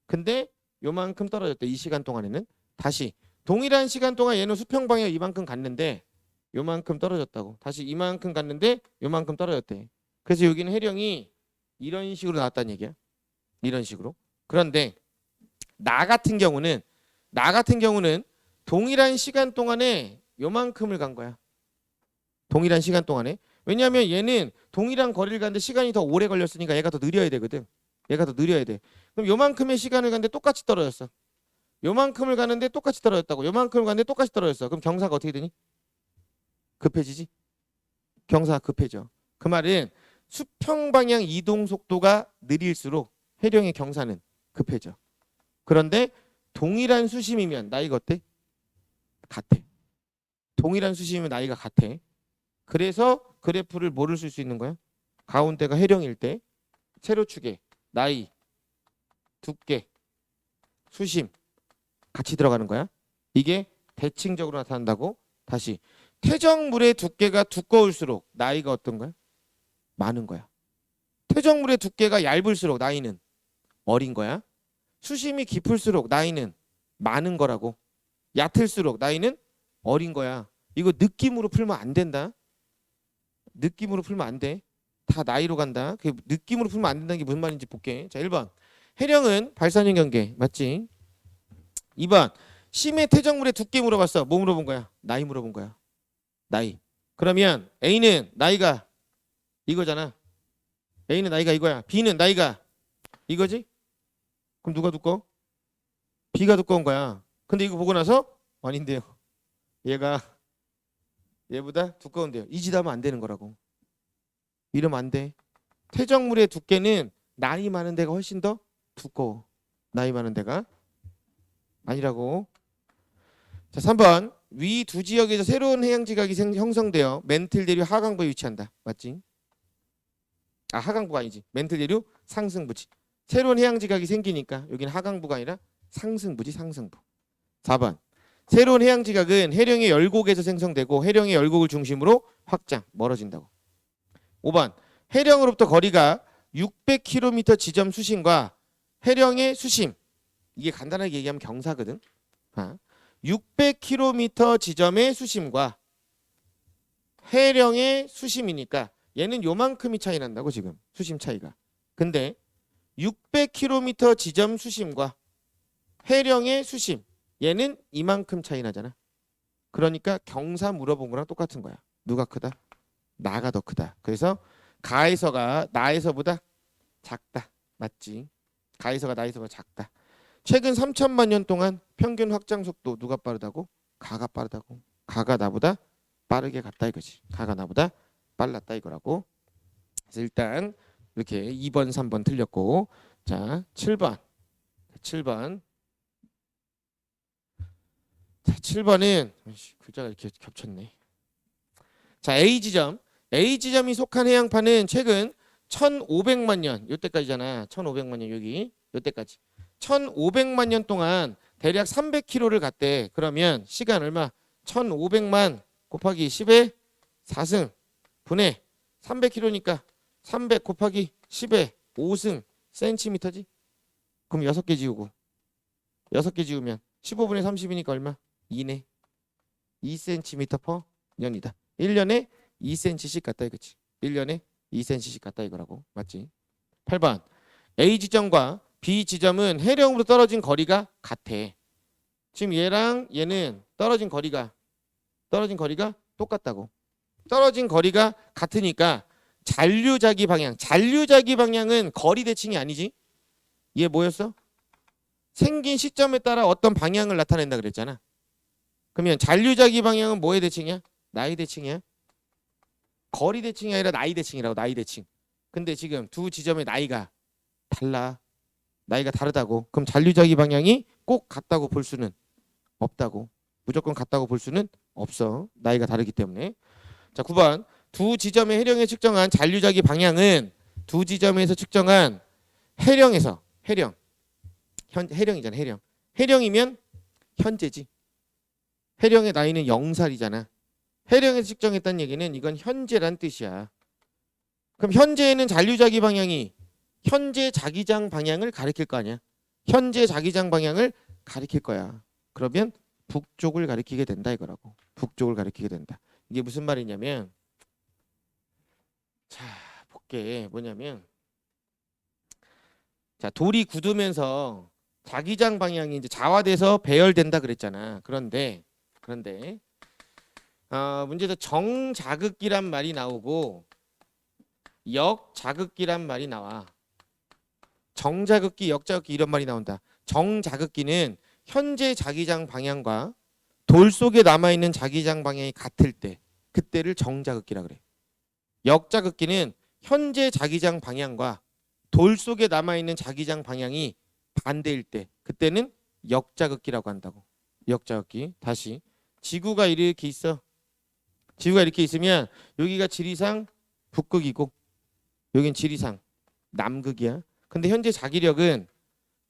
근데 요만큼 떨어졌대. 이 시간 동안에는. 다시 동일한 시간 동안 얘는 수평 방향 이만큼 갔는데 요만큼 떨어졌다고. 다시 이만큼 갔는데 요만큼 떨어졌대. 그래서 여기는 해령이 이런 식으로 나왔다는 얘기야. 이런 식으로. 그런데 나 같은 경우는 동일한 시간 동안에 요만큼을 간 거야. 동일한 시간 동안에. 왜냐하면 얘는 동일한 거리를 가는데 시간이 더 오래 걸렸으니까 얘가 더 느려야 되거든. 얘가 더 느려야 돼. 그럼 요만큼의 시간을 가는데 똑같이 떨어졌어. 요만큼을 가는데 똑같이 떨어졌다고. 요만큼을 가는데 똑같이 떨어졌어. 그럼 경사가 어떻게 되니? 급해지지? 경사가 급해져. 그 말은 수평 방향 이동 속도가 느릴수록 해령의 경사는 급해져. 그런데 동일한 수심이면 나이가 어때? 같아. 동일한 수심이면 나이가 같아. 그래서 그래프를 뭐를 쓸 수 있는 거야? 가운데가 해령일 때 세로축에 나이, 두께, 수심 같이 들어가는 거야. 이게 대칭적으로 나타난다고. 다시 퇴적물의 두께가 두꺼울수록 나이가 어떤 거야? 많은 거야. 퇴적물의 두께가 얇을수록 나이는 어린 거야. 수심이 깊을수록 나이는 많은 거라고. 얕을수록 나이는 어린 거야. 이거 느낌으로 풀면 안 된다. 느낌으로 풀면 안 돼. 다 나이로 간다. 그 느낌으로 풀면 안 된다는 게 무슨 말인지 볼게. 자 1번 해령은 발산형 경계 맞지? 2번 심해 퇴적물의 두께 물어봤어. 뭐 물어본 거야? 나이 물어본 거야. 나이. 그러면 A는 나이가 이거잖아. A는 나이가 이거야. B는 나이가 이거지? 그럼 누가 두꺼워? B가 두꺼운 거야. 근데 이거 보고 나서 아닌데요. 얘가 얘보다 두꺼운데요. 이 짓 하면 안 되는 거라고. 이러면 안 돼. 퇴적물의 두께는 나이 많은 데가 훨씬 더 두꺼워. 나이 많은 데가. 아니라고. 자 3번 위 두 지역에서 새로운 해양 지각이 형성되어 멘틀 대류 하강부에 위치한다. 맞지? 아 하강부가 아니지. 멘틀 대류 상승부지. 새로운 해양 지각이 생기니까 여기는 하강부가 아니라 상승부지. 상승부. 4번 새로운 해양 지각은 해령의 열곡에서 생성되고 해령의 열곡을 중심으로 확장 멀어진다고. 5번 해령으로부터 거리가 600km 지점 수심과 해령의 수심 이게 간단하게 얘기하면 경사거든. 600km 지점의 수심과 해령의 수심이니까 얘는 요만큼이 차이 난다고 지금 수심 차이가. 근데 600km 지점 수심과 해령의 수심 얘는 이만큼 차이 나잖아. 그러니까 경사 물어본 거랑 똑같은 거야. 누가 크다? 나가 더 크다. 그래서 가에서가 나에서보다 작다. 맞지? 가에서가 나에서보다 작다. 최근 3천만 년 동안 평균 확장 속도 누가 빠르다고? 가가 빠르다고. 가가 나보다 빠르게 갔다 이거지. 가가 나보다 빨랐다 이거라고. 그래서 일단 이렇게 2번, 3번 틀렸고, 자 7번. 7번. 자 7번은 글자가 이렇게 겹쳤네. 자 A 지점. A 지점이 속한 해양판은 최근 1500만 년 요때까지잖아. 1500만 년 여기 요때까지 1500만 년 동안 대략 300km를 갔대. 그러면 시간 얼마? 1500만 곱하기 10의 4승 분의 300km니까 300 곱하기 10의 5승 센티미터지. 그럼 6개 지우고 6개 지우면 15분의 30이니까 얼마? 2네. 2cm per 년이다. 1년에 2cm씩 갔다 이거지. 1년에 2cm씩 갔다 이거라고. 맞지? 8번. A 지점과 B 지점은 해령으로 떨어진 거리가 같아. 지금 얘랑 얘는 떨어진 거리가 똑같다고. 떨어진 거리가 같으니까 잔류자기 방향은 거리 대칭이 아니지. 얘 뭐였어? 생긴 시점에 따라 어떤 방향을 나타낸다 그랬잖아. 그러면 잔류자기 방향은 뭐의 대칭이야? 나이 대칭이야. 거리 대칭이 아니라 나이 대칭이라고. 나이 대칭. 근데 지금 두 지점의 나이가 달라. 나이가 다르다고. 그럼 잔류자기 방향이 꼭 같다고 볼 수는 없다고. 무조건 같다고 볼 수는 없어. 나이가 다르기 때문에. 자 9번. 두 지점의 해령에 측정한 잔류자기 방향은 두 지점에서 측정한 해령이잖아. 해령이면 현재지. 해령의 나이는 0살이잖아. 해령에서 측정했다는 얘기는 이건 현재란 뜻이야. 그럼 현재에는 잔류자기 방향이 현재 자기장 방향을 가리킬 거 아니야. 현재 자기장 방향을 가리킬 거야. 그러면 북쪽을 가리키게 된다 이거라고. 북쪽을 가리키게 된다. 이게 무슨 말이냐면, 자 볼게. 뭐냐면, 자 돌이 굳으면서 자기장 방향이 이제 좌화돼서 배열된다 그랬잖아. 그런데 문제에서 정자극기란 말이 나오고 역자극기란 말이 나와. 정자극기, 역자극기 이런 말이 나온다. 정자극기는 현재 자기장 방향과 돌 속에 남아있는 자기장 방향이 같을 때, 그때를 정자극기라 그래. 역자극기는 현재 자기장 방향과 돌 속에 남아있는 자기장 방향이 반대일 때, 그때는 역자극기라고 한다고. 역자극기. 다시 지구가 이렇게 있어. 지구가 이렇게 있으면 여기가 지리상 북극이고 여긴 지리상 남극이야. 근데 현재 자기력은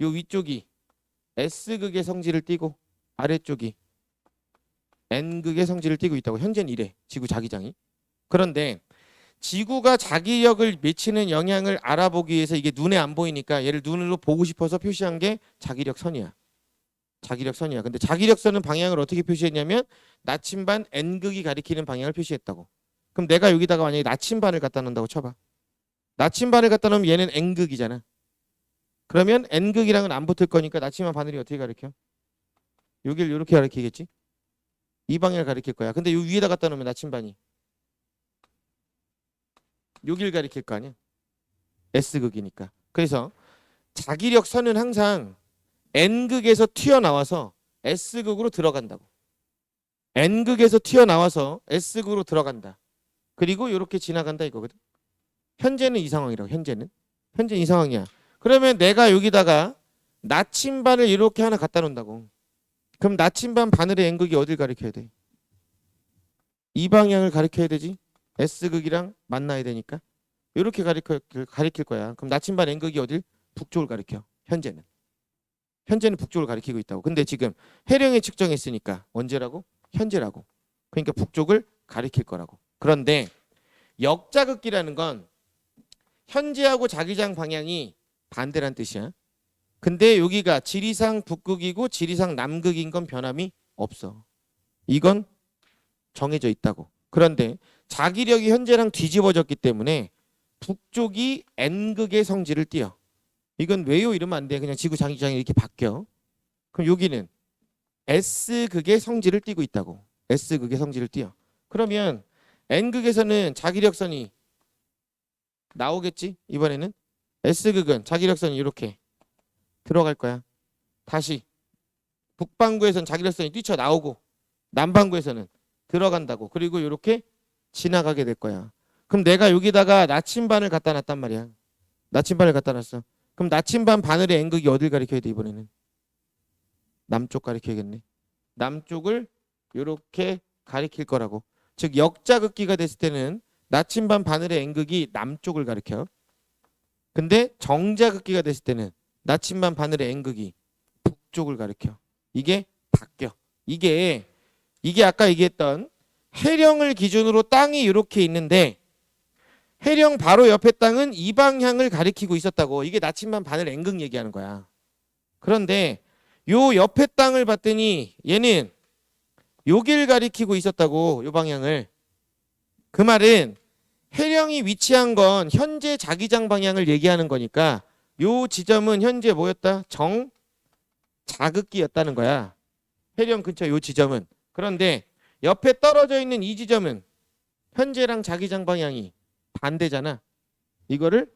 요 위쪽이 S극의 성질을 띠고 아래쪽이 N극의 성질을 띠고 있다고. 현재는 이래. 지구 자기장이. 그런데 지구가 자기력을 미치는 영향을 알아보기 위해서 이게 눈에 안 보이니까 얘를 눈으로 보고 싶어서 표시한 게 자기력선이야. 자기력선이야. 근데 자기력선은 방향을 어떻게 표시했냐면 나침반 N극이 가리키는 방향을 표시했다고. 그럼 내가 여기다가 만약에 나침반을 갖다 놓는다고 쳐봐. 나침반을 갖다 놓으면 얘는 N극이잖아. 그러면 N극이랑은 안 붙을 거니까 나침반 바늘이 어떻게 가리켜? 여길 이렇게 가리키겠지? 이 방향을 가리킬 거야. 근데 요 위에다 갖다 놓으면 나침반이 여길 가리킬 거 아니야? S극이니까. 그래서 자기력선은 항상 N극에서 튀어나와서 S극으로 들어간다고. N극에서 튀어나와서 S극으로 들어간다. 그리고 이렇게 지나간다 이거거든. 현재는 이 상황이라고. 현재는 이 상황이야. 그러면 내가 여기다가 나침반을 이렇게 하나 갖다 놓는다고. 그럼 나침반 바늘의 N극이 어딜 가리켜야 돼? 이 방향을 가리켜야 되지. S극이랑 만나야 되니까. 이렇게 가리킬 거야. 그럼 나침반 N극이 어딜? 북쪽을 가리켜. 현재는 북쪽을 가리키고 있다고. 근데 지금 해령에 측정했으니까 언제라고? 현재라고. 그러니까 북쪽을 가리킬 거라고. 그런데 역자극기라는 건 현재하고 자기장 방향이 반대란 뜻이야. 근데 여기가 지리상 북극이고 지리상 남극인 건 변함이 없어. 이건 정해져 있다고. 그런데 자기력이 현재랑 뒤집어졌기 때문에 북쪽이 N극의 성질을 띄어. 이건 왜요? 이러면 안 돼. 그냥 지구 자기장이 이렇게 바뀌어. 그럼 여기는 S극의 성질을 띠고 있다고. S극의 성질을 띄어. 그러면 N극에서는 자기력선이 나오겠지? 이번에는 S극은 자기력선이 이렇게 들어갈 거야. 다시 북반구에서는 자기력선이 뛰쳐나오고 남반구에서는 들어간다고. 그리고 이렇게 지나가게 될 거야. 그럼 내가 여기다가 나침반을 갖다 놨단 말이야. 나침반을 갖다 놨어. 그럼 나침반 바늘의 N극이 어딜 가리켜야 돼 이번에는? 남쪽 가리켜야겠네. 남쪽을 이렇게 가리킬 거라고. 즉 역자극기가 됐을 때는 나침반 바늘의 N극이 남쪽을 가리켜. 근데 정자극기가 됐을 때는 나침반 바늘의 N극이 북쪽을 가리켜. 이게 바뀌어. 이게 아까 얘기했던 해령을 기준으로 땅이 이렇게 있는데 해령 바로 옆에 땅은 이 방향을 가리키고 있었다고. 이게 나침반 바늘 N극 얘기하는 거야. 그런데 요 옆에 땅을 봤더니 얘는 여길 가리키고 있었다고. 요 방향을. 그 말은 해령이 위치한 건 현재 자기장 방향을 얘기하는 거니까 요 지점은 현재 뭐였다? 정자극기였다는 거야. 해령 근처 요 지점은. 그런데 옆에 떨어져 있는 이 지점은 현재랑 자기장 방향이 반대잖아. 이거는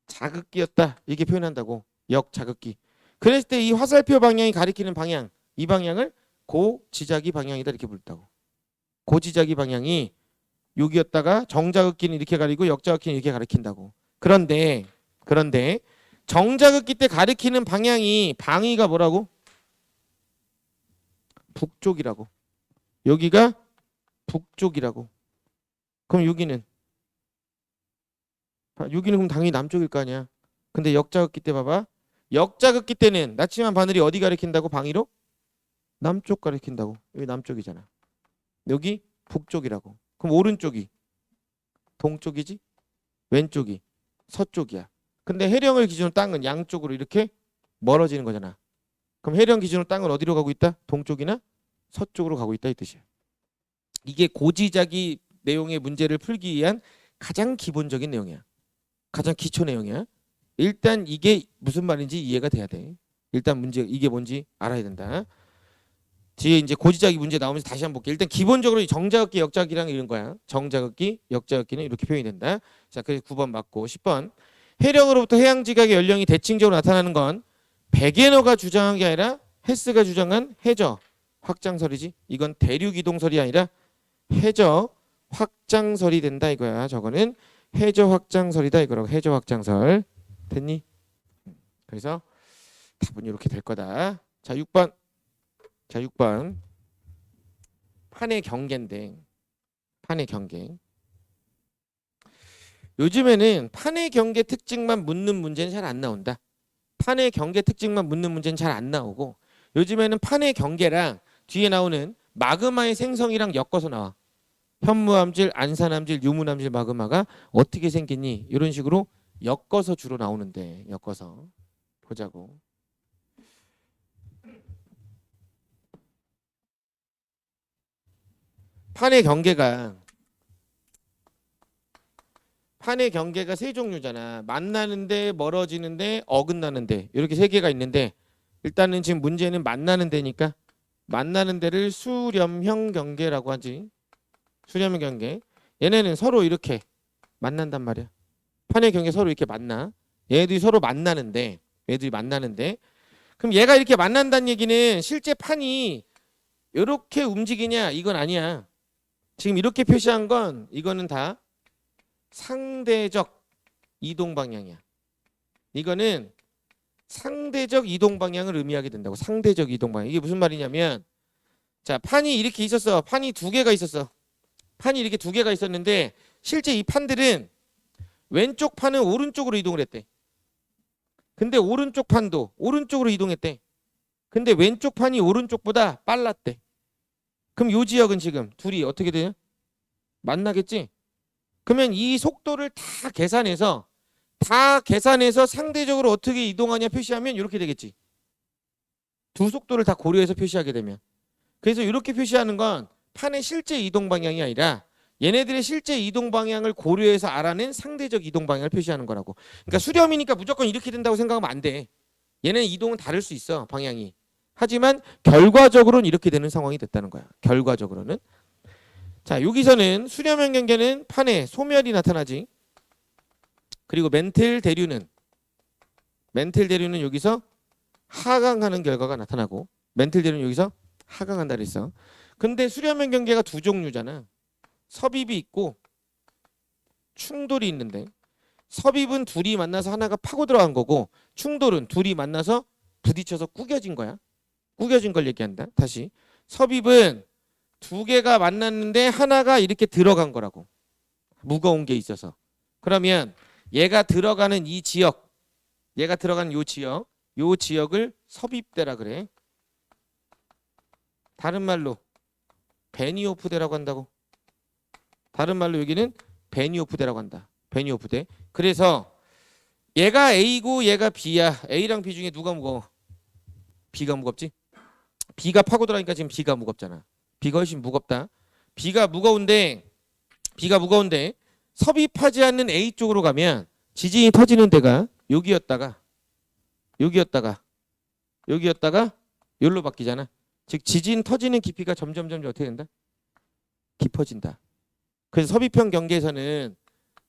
역자극기였다. 이렇게 표현한다고. 역자극기. 그랬을 때 이 화살표 방향이 가리키는 방향, 이 방향을 고지자기 방향이다 이렇게 부른다고. 고지자기 방향이 여기였다가 정자극기는 이렇게 가리고 역자극기는 이렇게 가리킨다고. 그런데 정자극기 때 가리키는 방향이 방위가 뭐라고? 북쪽이라고. 여기가 북쪽이라고. 그럼 여기는 그럼 당연히 남쪽일 거 아니야. 근데 역자극기 때 봐봐. 역자극기 때는 나침반 바늘이 어디 가리킨다고? 방위로? 남쪽 가리킨다고. 여기 남쪽이잖아. 여기 북쪽이라고. 그럼 오른쪽이 동쪽이지? 왼쪽이 서쪽이야. 근데 해령을 기준으로 땅은 양쪽으로 이렇게 멀어지는 거잖아. 그럼 해령 기준으로 땅은 어디로 가고 있다? 동쪽이나 서쪽으로 가고 있다 이 뜻이야. 이게 고지자기 내용의 문제를 풀기 위한 가장 기본적인 내용이야. 가장 기초 내용이야. 일단 이게 무슨 말인지 이해가 돼야 돼. 일단 문제 이게 뭔지 알아야 된다. 뒤에 이제 고지자기 문제 나오면서 다시 한번 볼게. 일단 기본적으로 정자극기, 역자극기랑 이런 거야. 정자극기, 역자극기는 이렇게 표현이 된다. 자, 그래서 9번 맞고 10번. 해령으로부터 해양 지각의 연령이 대칭적으로 나타나는 건 베게너가 주장한 게 아니라 헤스가 주장한 해저 확장설이지. 이건 대륙 이동설이 아니라 해저 확장설이 된다 이거야. 저거는 해저 확장설이다 이거라고. 해저 확장설. 됐니? 그래서 답은 이렇게 될 거다. 자, 6번. 자, 6번. 판의 경계인데. 판의 경계. 요즘에는 판의 경계 특징만 묻는 문제는 잘 안 나온다. 판의 경계 특징만 묻는 문제는 잘 안 나오고 요즘에는 판의 경계랑 뒤에 나오는 마그마의 생성이랑 엮어서 나와. 현무암질, 안산암질, 유문암질 마그마가 어떻게 생겼니? 이런 식으로 엮어서 주로 나오는데 엮어서 보자고. 판의 경계가 세 종류잖아. 만나는데, 멀어지는데, 어긋나는데 이렇게 세 개가 있는데 일단은 지금 문제는 만나는 데니까 만나는 데를 수렴형 경계라고 하지. 수렴형 경계. 얘네는 서로 이렇게 만난단 말이야. 판의 경계 서로 이렇게 만나. 얘네들이 서로 만나는데 그럼 얘가 이렇게 만난다는 얘기는 실제 판이 이렇게 움직이냐? 이건 아니야. 지금 이렇게 표시한 건 이거는 다 상대적 이동 방향이야. 이거는 상대적 이동 방향을 의미하게 된다고. 상대적 이동 방향. 이게 무슨 말이냐면 자, 판이 이렇게 있었어. 판이 두 개가 있었어. 판이 이렇게 두 개가 있었는데 실제 이 판들은 왼쪽 판은 오른쪽으로 이동을 했대. 근데 오른쪽 판도 오른쪽으로 이동했대. 근데 왼쪽 판이 오른쪽보다 빨랐대. 그럼 요 지역은 지금 둘이 어떻게 돼요? 만나겠지? 그러면 이 속도를 다 계산해서 상대적으로 어떻게 이동하냐 표시하면 이렇게 되겠지. 두 속도를 다 고려해서 표시하게 되면. 그래서 이렇게 표시하는 건 판의 실제 이동 방향이 아니라 얘네들의 실제 이동 방향을 고려해서 알아낸 상대적 이동 방향을 표시하는 거라고. 그러니까 수렴이니까 무조건 이렇게 된다고 생각하면 안 돼. 얘네는 이동은 다를 수 있어. 방향이. 하지만 결과적으로는 이렇게 되는 상황이 됐다는 거야. 결과적으로는. 자, 여기서는 수렴형 경계는 판에 소멸이 나타나지. 그리고 멘틀 대류는 여기서 하강하는 결과가 나타나고 멘틀 대류는 여기서 하강한다 그랬어. 근데 수렴형 경계가 두 종류잖아. 섭입이 있고 충돌이 있는데 섭입은 둘이 만나서 하나가 파고 들어간 거고 충돌은 둘이 만나서 부딪혀서 구겨진 거야. 구겨진 걸 얘기한다. 다시 섭입은 두 개가 만났는데 하나가 이렇게 들어간 거라고. 무거운 게 있어서. 그러면 얘가 들어가는 이 지역, 얘가 들어가는 요 지역, 요 지역을 섭입대라 그래. 다른 말로 베니오프대라고 한다고. 다른 말로 여기는 베니오프대라고 한다. 베니오프대. 그래서 얘가 A고 얘가 B야. A랑 B 중에 누가 무거워? B가 무겁지? B가 파고 들어가니까 지금 B가 무겁잖아. B가 훨씬 무겁다. B가 무거운데 섭입하지 않는 A 쪽으로 가면 지진이 터지는 데가 여기였다가 여기로 바뀌잖아. 즉 지진 터지는 깊이가 점점 어떻게 된다? 깊어진다. 그래서 섭입형 경계에서는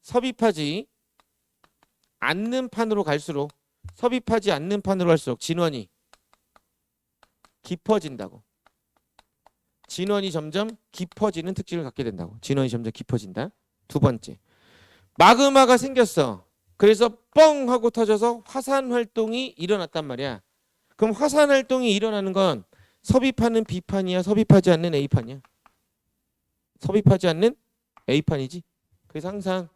섭입하지 않는 판으로 갈수록 진원이 깊어진다고. 진원이 점점 깊어지는 특징을 갖게 된다고. 진원이 점점 깊어진다. 두 번째, 마그마가 생겼어. 그래서 뻥 하고 터져서 화산 활동이 일어났단 말이야. 그럼 화산 활동이 일어나는 건 섭입하는 B판이야, 섭입하지 않는 A판이야? 섭입하지 않는 A판이지. 그래서 항상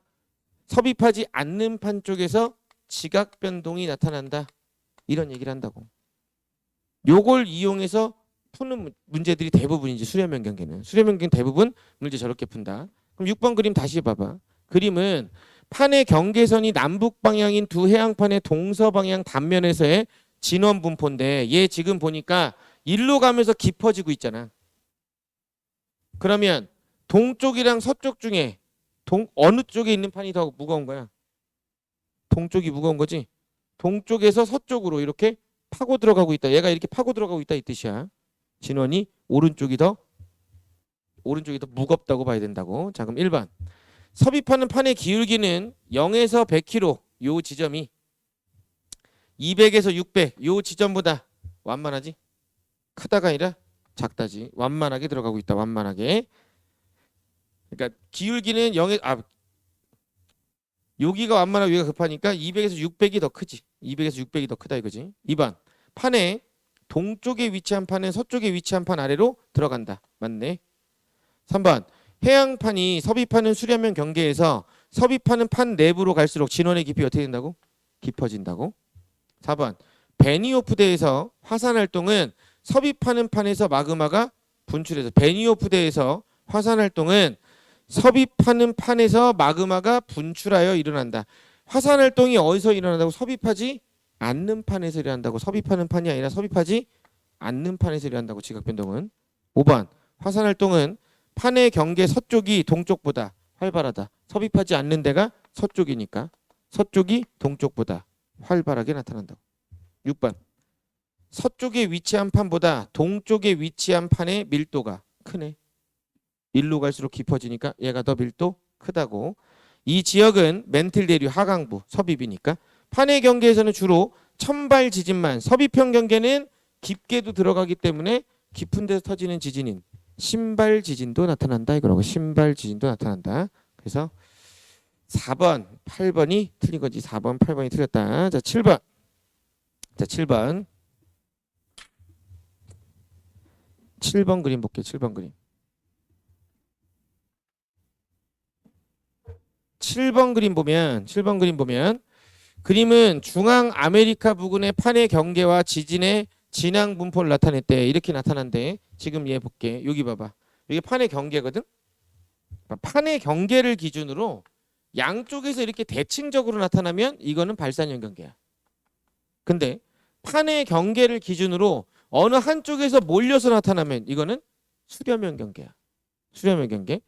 섭입하지 않는 판 쪽에서 지각 변동이 나타난다. 이런 얘기를 한다고. 요걸 이용해서 푸는 문제들이 대부분이지. 수렴형 경계는. 수렴형 경계는 대부분 문제 저렇게 푼다. 그럼 6번 그림 다시 봐봐. 그림은 판의 경계선이 남북 방향인 두 해양판의 동서방향 단면에서의 진원 분포인데 얘 지금 보니까 일로 가면서 깊어지고 있잖아. 그러면 동쪽이랑 서쪽 중에 어느 쪽에 있는 판이 더 무거운 거야? 동쪽이 무거운 거지. 동쪽에서 서쪽으로 이렇게 파고 들어가고 있다. 얘가 이렇게 파고 들어가고 있다 이 뜻이야. 진원이 오른쪽이 더 무겁다고 봐야 된다고. 자, 그럼 1번. 섭입하는 판의 기울기는 0에서 100km 요 지점이 200에서 600 요 지점보다 완만하지? 크다가 아니라 작다지. 완만하게 들어가고 있다. 완만하게. 그러니까 기울기는 0에 여기가 완만하고 여기가 급하니까 200에서 600이 더 크지. 200에서 600이 더 크다 이거지. 2번. 판의 동쪽에 위치한 판은 서쪽에 위치한 판 아래로 들어간다. 맞네. 3번. 해양판이 섭입하는 수렴형 경계에서 섭입하는 판 내부로 갈수록 진원의 깊이 어떻게 된다고? 깊어진다고. 4번. 베니오프대에서 화산 활동은 섭입하는 판에서 마그마가 분출해서 베니오프대에서 화산 활동은 섭입하는 판에서 마그마가 분출하여 일어난다. 화산 활동이 어디서 일어난다고? 섭입하지 않는 판에서 일어난다고. 섭입하는 판이 아니라 섭입하지 않는 판에서 일어난다고. 지각 변동은. 5번. 화산 활동은 판의 경계 서쪽이 동쪽보다 활발하다. 섭입하지 않는 데가 서쪽이니까 서쪽이 동쪽보다 활발하게 나타난다고. 6번. 서쪽에 위치한 판보다 동쪽에 위치한 판의 밀도가 크네. 일로 갈수록 깊어지니까 얘가 더 밀도 크다고. 이 지역은 멘틀 대류 하강부 섭입이니까 판의 경계에서는 주로 천발 지진만, 섭입형 경계는 깊게도 들어가기 때문에 깊은 데서 터지는 지진인 신발 지진도 나타난다 이거라고. 신발 지진도 나타난다. 그래서 4번, 8번이 틀린 거지. 4번, 8번이 틀렸다. 자, 7번. 자, 7번. 7번 그림 볼게요. 7번 그림. 7번 그림 보면 그림은 중앙 아메리카 부근의 판의 경계와 지진의 진앙 분포를 나타냈대. 이렇게 나타난대. 지금 얘 볼게. 여기 봐봐. 여기 판의 경계거든. 판의 경계를 기준으로 양쪽에서 이렇게 대칭적으로 나타나면 이거는 발산형 경계야. 근데 판의 경계를 기준으로 어느 한쪽에서 몰려서 나타나면 이거는 수렴형 경계야. 수렴형 경계.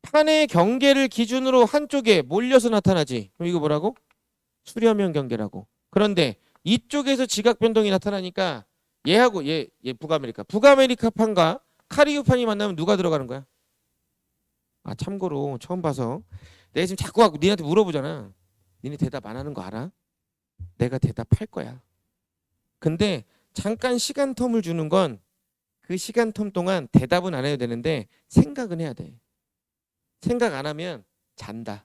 판의 경계를 기준으로 한쪽에 몰려서 나타나지. 그럼 이거 뭐라고? 수렴형 경계라고. 그런데 이쪽에서 지각 변동이 나타나니까 얘하고 얘 북아메리카 판과 카리브 판이 만나면 누가 들어가는 거야? 아, 참고로 처음 봐서 내가 지금 자꾸 니한테 물어보잖아. 니네 대답 안 하는 거 알아? 내가 대답할 거야. 근데 잠깐 시간 텀을 주는 건 그 시간 텀 동안 대답은 안 해도 되는데 생각은 해야 돼. 생각 안 하면 잔다.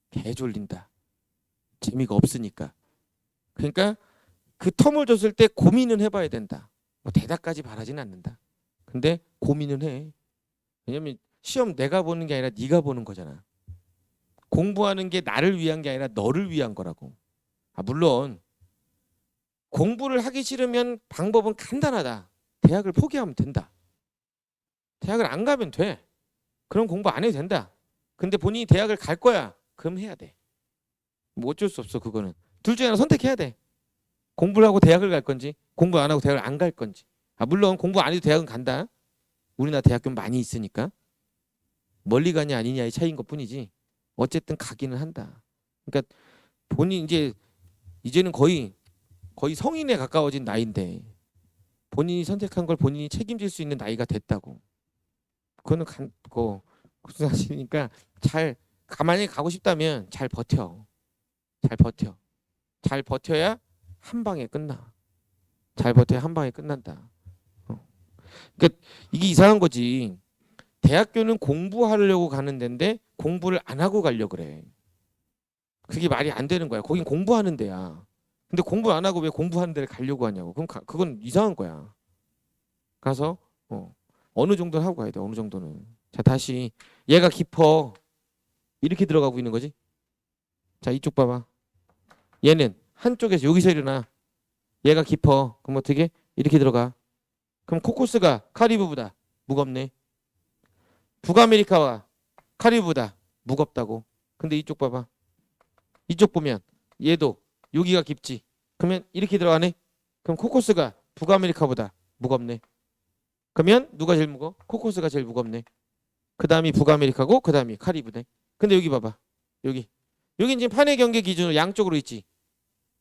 개 졸린다. 재미가 없으니까. 그러니까 그 텀을 줬을 때 고민은 해봐야 된다. 뭐 대답까지 바라진 않는다. 근데 고민은 해. 왜냐면 시험 내가 보는 게 아니라 네가 보는 거잖아. 공부하는 게 나를 위한 게 아니라 너를 위한 거라고. 물론 공부를 하기 싫으면 방법은 간단하다. 대학을 포기하면 된다. 대학을 안 가면 돼. 그럼 공부 안 해도 된다. 근데 본인이 대학을 갈 거야. 그럼 해야 돼. 뭐 어쩔 수 없어 그거는. 둘 중에 하나 선택해야 돼. 공부를 하고 대학을 갈 건지 공부 안 하고 대학을 안 갈 건지. 물론 공부 안 해도 대학은 간다. 우리나라 대학교는 많이 있으니까. 멀리 가냐 아니냐의 차이인 것뿐이지. 어쨌든 가기는 한다. 그러니까 본인 이제는 거의 성인에 가까워진 나이인데 본인이 선택한 걸 본인이 책임질 수 있는 나이가 됐다고. 그거는 무슨 사실이니까 잘 가만히 가고 싶다면 잘 버텨. 잘 버텨. 잘 버텨야 한 방에 끝나. 잘 버텨야 한 방에 끝난다. 그러니까 이게 이상한 거지. 대학교는 공부하려고 가는 데인데 공부를 안 하고 가려고 그래. 그게 말이 안 되는 거야. 거긴 공부하는 데야. 근데 공부 안 하고 왜 공부하는 데를 가려고 하냐고. 그럼 그건 이상한 거야. 가서 어느 정도는 하고 가야 돼. 어느 정도는. 자, 다시 얘가 깊어. 이렇게 들어가고 있는 거지. 자, 이쪽 봐봐. 얘는 한쪽에서 여기서 일어나. 얘가 깊어. 그럼 어떻게? 이렇게 들어가. 그럼 코코스가 카리브보다 무겁네. 북아메리카와 카리브보다 무겁다고. 근데 이쪽 봐봐. 이쪽 보면 얘도 여기가 깊지. 그러면 이렇게 들어가네. 그럼 코코스가 북아메리카보다 무겁네. 그러면 누가 제일 무거워? 코코스가 제일 무겁네. 그 다음이 북아메리카고 그 다음이 카리브네. 근데 여기 봐봐. 여기 지금 판의 경계 기준으로 양쪽으로 있지.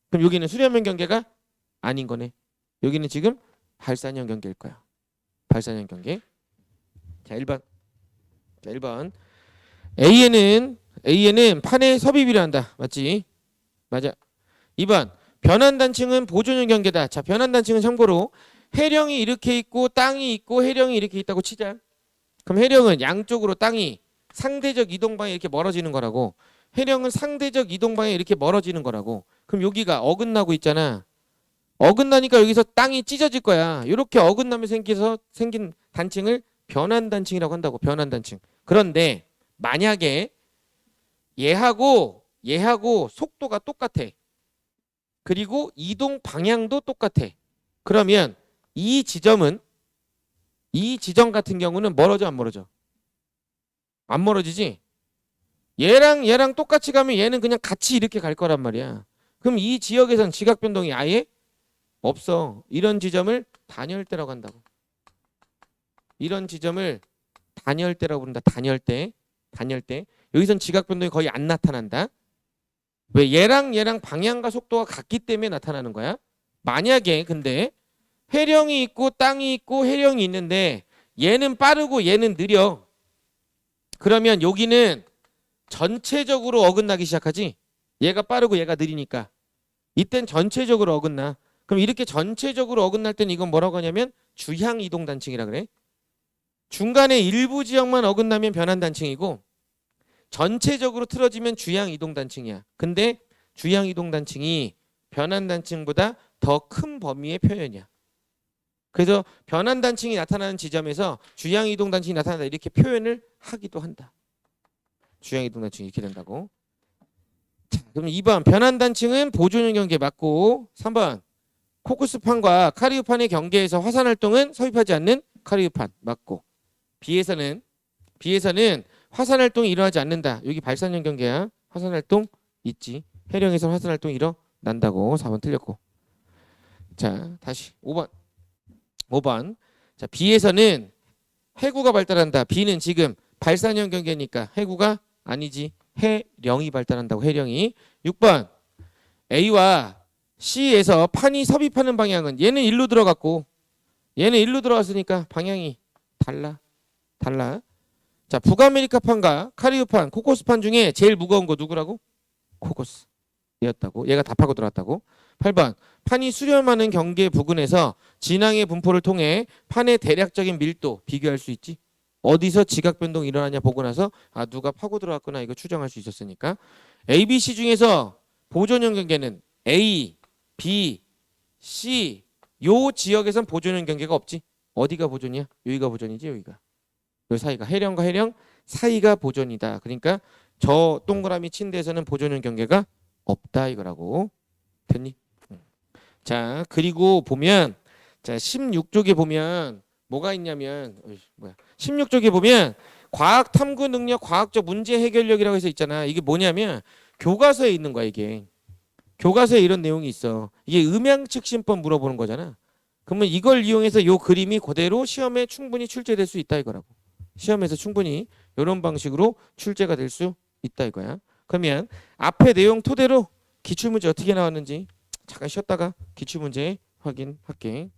그럼 여기는 수렴형 경계가 아닌 거네. 여기는 지금 발산형 경계일 거야. 발산형 경계. 자, 1번. 자, 1번. A에는 판의 섭입이라 한다. 맞지? 맞아. 2번. 변환단층은 보존형 경계다. 자, 변환단층은 참고로 해령이 이렇게 있고 땅이 있고 해령이 이렇게 있다고 치자. 그럼 해령은 양쪽으로 땅이 상대적 이동방에 이렇게 멀어지는 거라고. 해령은 상대적 이동방에 이렇게 멀어지는 거라고. 그럼 여기가 어긋나고 있잖아. 어긋나니까 여기서 땅이 찢어질 거야. 이렇게 어긋나면 생긴 단층을 변환단층이라고 한다고. 변환단층. 그런데 만약에 얘하고 속도가 똑같아. 그리고 이동 방향도 똑같아. 그러면 이 지점 같은 경우는 멀어져 안 멀어져? 안 멀어지지? 얘랑 똑같이 가면 얘는 그냥 같이 이렇게 갈 거란 말이야. 그럼 이 지역에선 지각 변동이 아예 없어. 이런 지점을 단열대라고 한다고. 이런 지점을 단열대라고 부른다. 단열대. 여기선 지각 변동이 거의 안 나타난다. 왜? 얘랑 방향과 속도가 같기 때문에 나타나는 거야. 만약에 근데 해령이 있고 땅이 있고 해령이 있는데 얘는 빠르고 얘는 느려. 그러면 여기는 전체적으로 어긋나기 시작하지. 얘가 빠르고 얘가 느리니까. 이땐 전체적으로 어긋나. 그럼 이렇게 전체적으로 어긋날 때는 이건 뭐라고 하냐면 주향 이동 단층이라 그래. 중간에 일부 지역만 어긋나면 변환 단층이고 전체적으로 틀어지면 주향 이동 단층이야. 근데 주향 이동 단층이 변환 단층보다 더 큰 범위의 표현이야. 그래서 변환 단층이 나타나는 지점에서 주향 이동 단층이 나타난다 이렇게 표현을 하기도 한다. 주향 이동 단층이 이렇게 된다고. 자, 그럼 2번 변환 단층은 보존형 경계 맞고 3번 코쿠스판과 카리브판의 경계에서 화산 활동은 섭입하지 않는 카리브판 맞고 B에서는 화산 활동이 일어나지 않는다. 여기 발산형 경계야. 화산 활동 있지. 해령에서 화산 활동이 일어난다고. 4번 틀렸고. 자, 다시 5번. 자, B에서는 해구가 발달한다. B는 지금 발산형 경계니까 해구가 아니지. 해령이 발달한다고. 해령이. 6번. A와 C에서 판이 섭입하는 방향은 얘는 일로 들어갔고 얘는 일로 들어갔으니까 방향이 달라. 자, 북아메리카판과 카리브판, 코코스판 중에 제일 무거운 거 누구라고? 코코스. 얘였다고. 얘가 답하고 들어왔다고. 8번 판이 수렴하는 경계 부근에서 진앙의 분포를 통해 판의 대략적인 밀도 비교할 수 있지. 어디서 지각 변동이 일어나냐 보고 나서 아 누가 파고 들어왔구나 이거 추정할 수 있었으니까. A, B, C 중에서 보존형 경계는 A, B, C 요 지역에선 보존형 경계가 없지. 어디가 보존이야? 여기가 보존이지 여기가. 요 사이가 해령과 해령 사이가 보존이다. 그러니까 저 동그라미 친 데서는 보존형 경계가 없다 이거라고. 됐니? 자 그리고 보면 자 16쪽에 보면 뭐가 있냐면 16쪽에 보면 과학 탐구 능력, 과학적 문제 해결력이라고 해서 있잖아. 이게 뭐냐면 교과서에 있는 거야 이게. 교과서에 이런 내용이 있어. 이게 음양측신법 물어보는 거잖아. 그러면 이걸 이용해서 요 그림이 그대로 시험에 충분히 출제될 수 있다 이거라고. 시험에서 충분히 이런 방식으로 출제가 될 수 있다 이거야. 그러면 앞에 내용 토대로 기출문제 어떻게 나왔는지 잠깐 쉬었다가 기출문제 확인할게.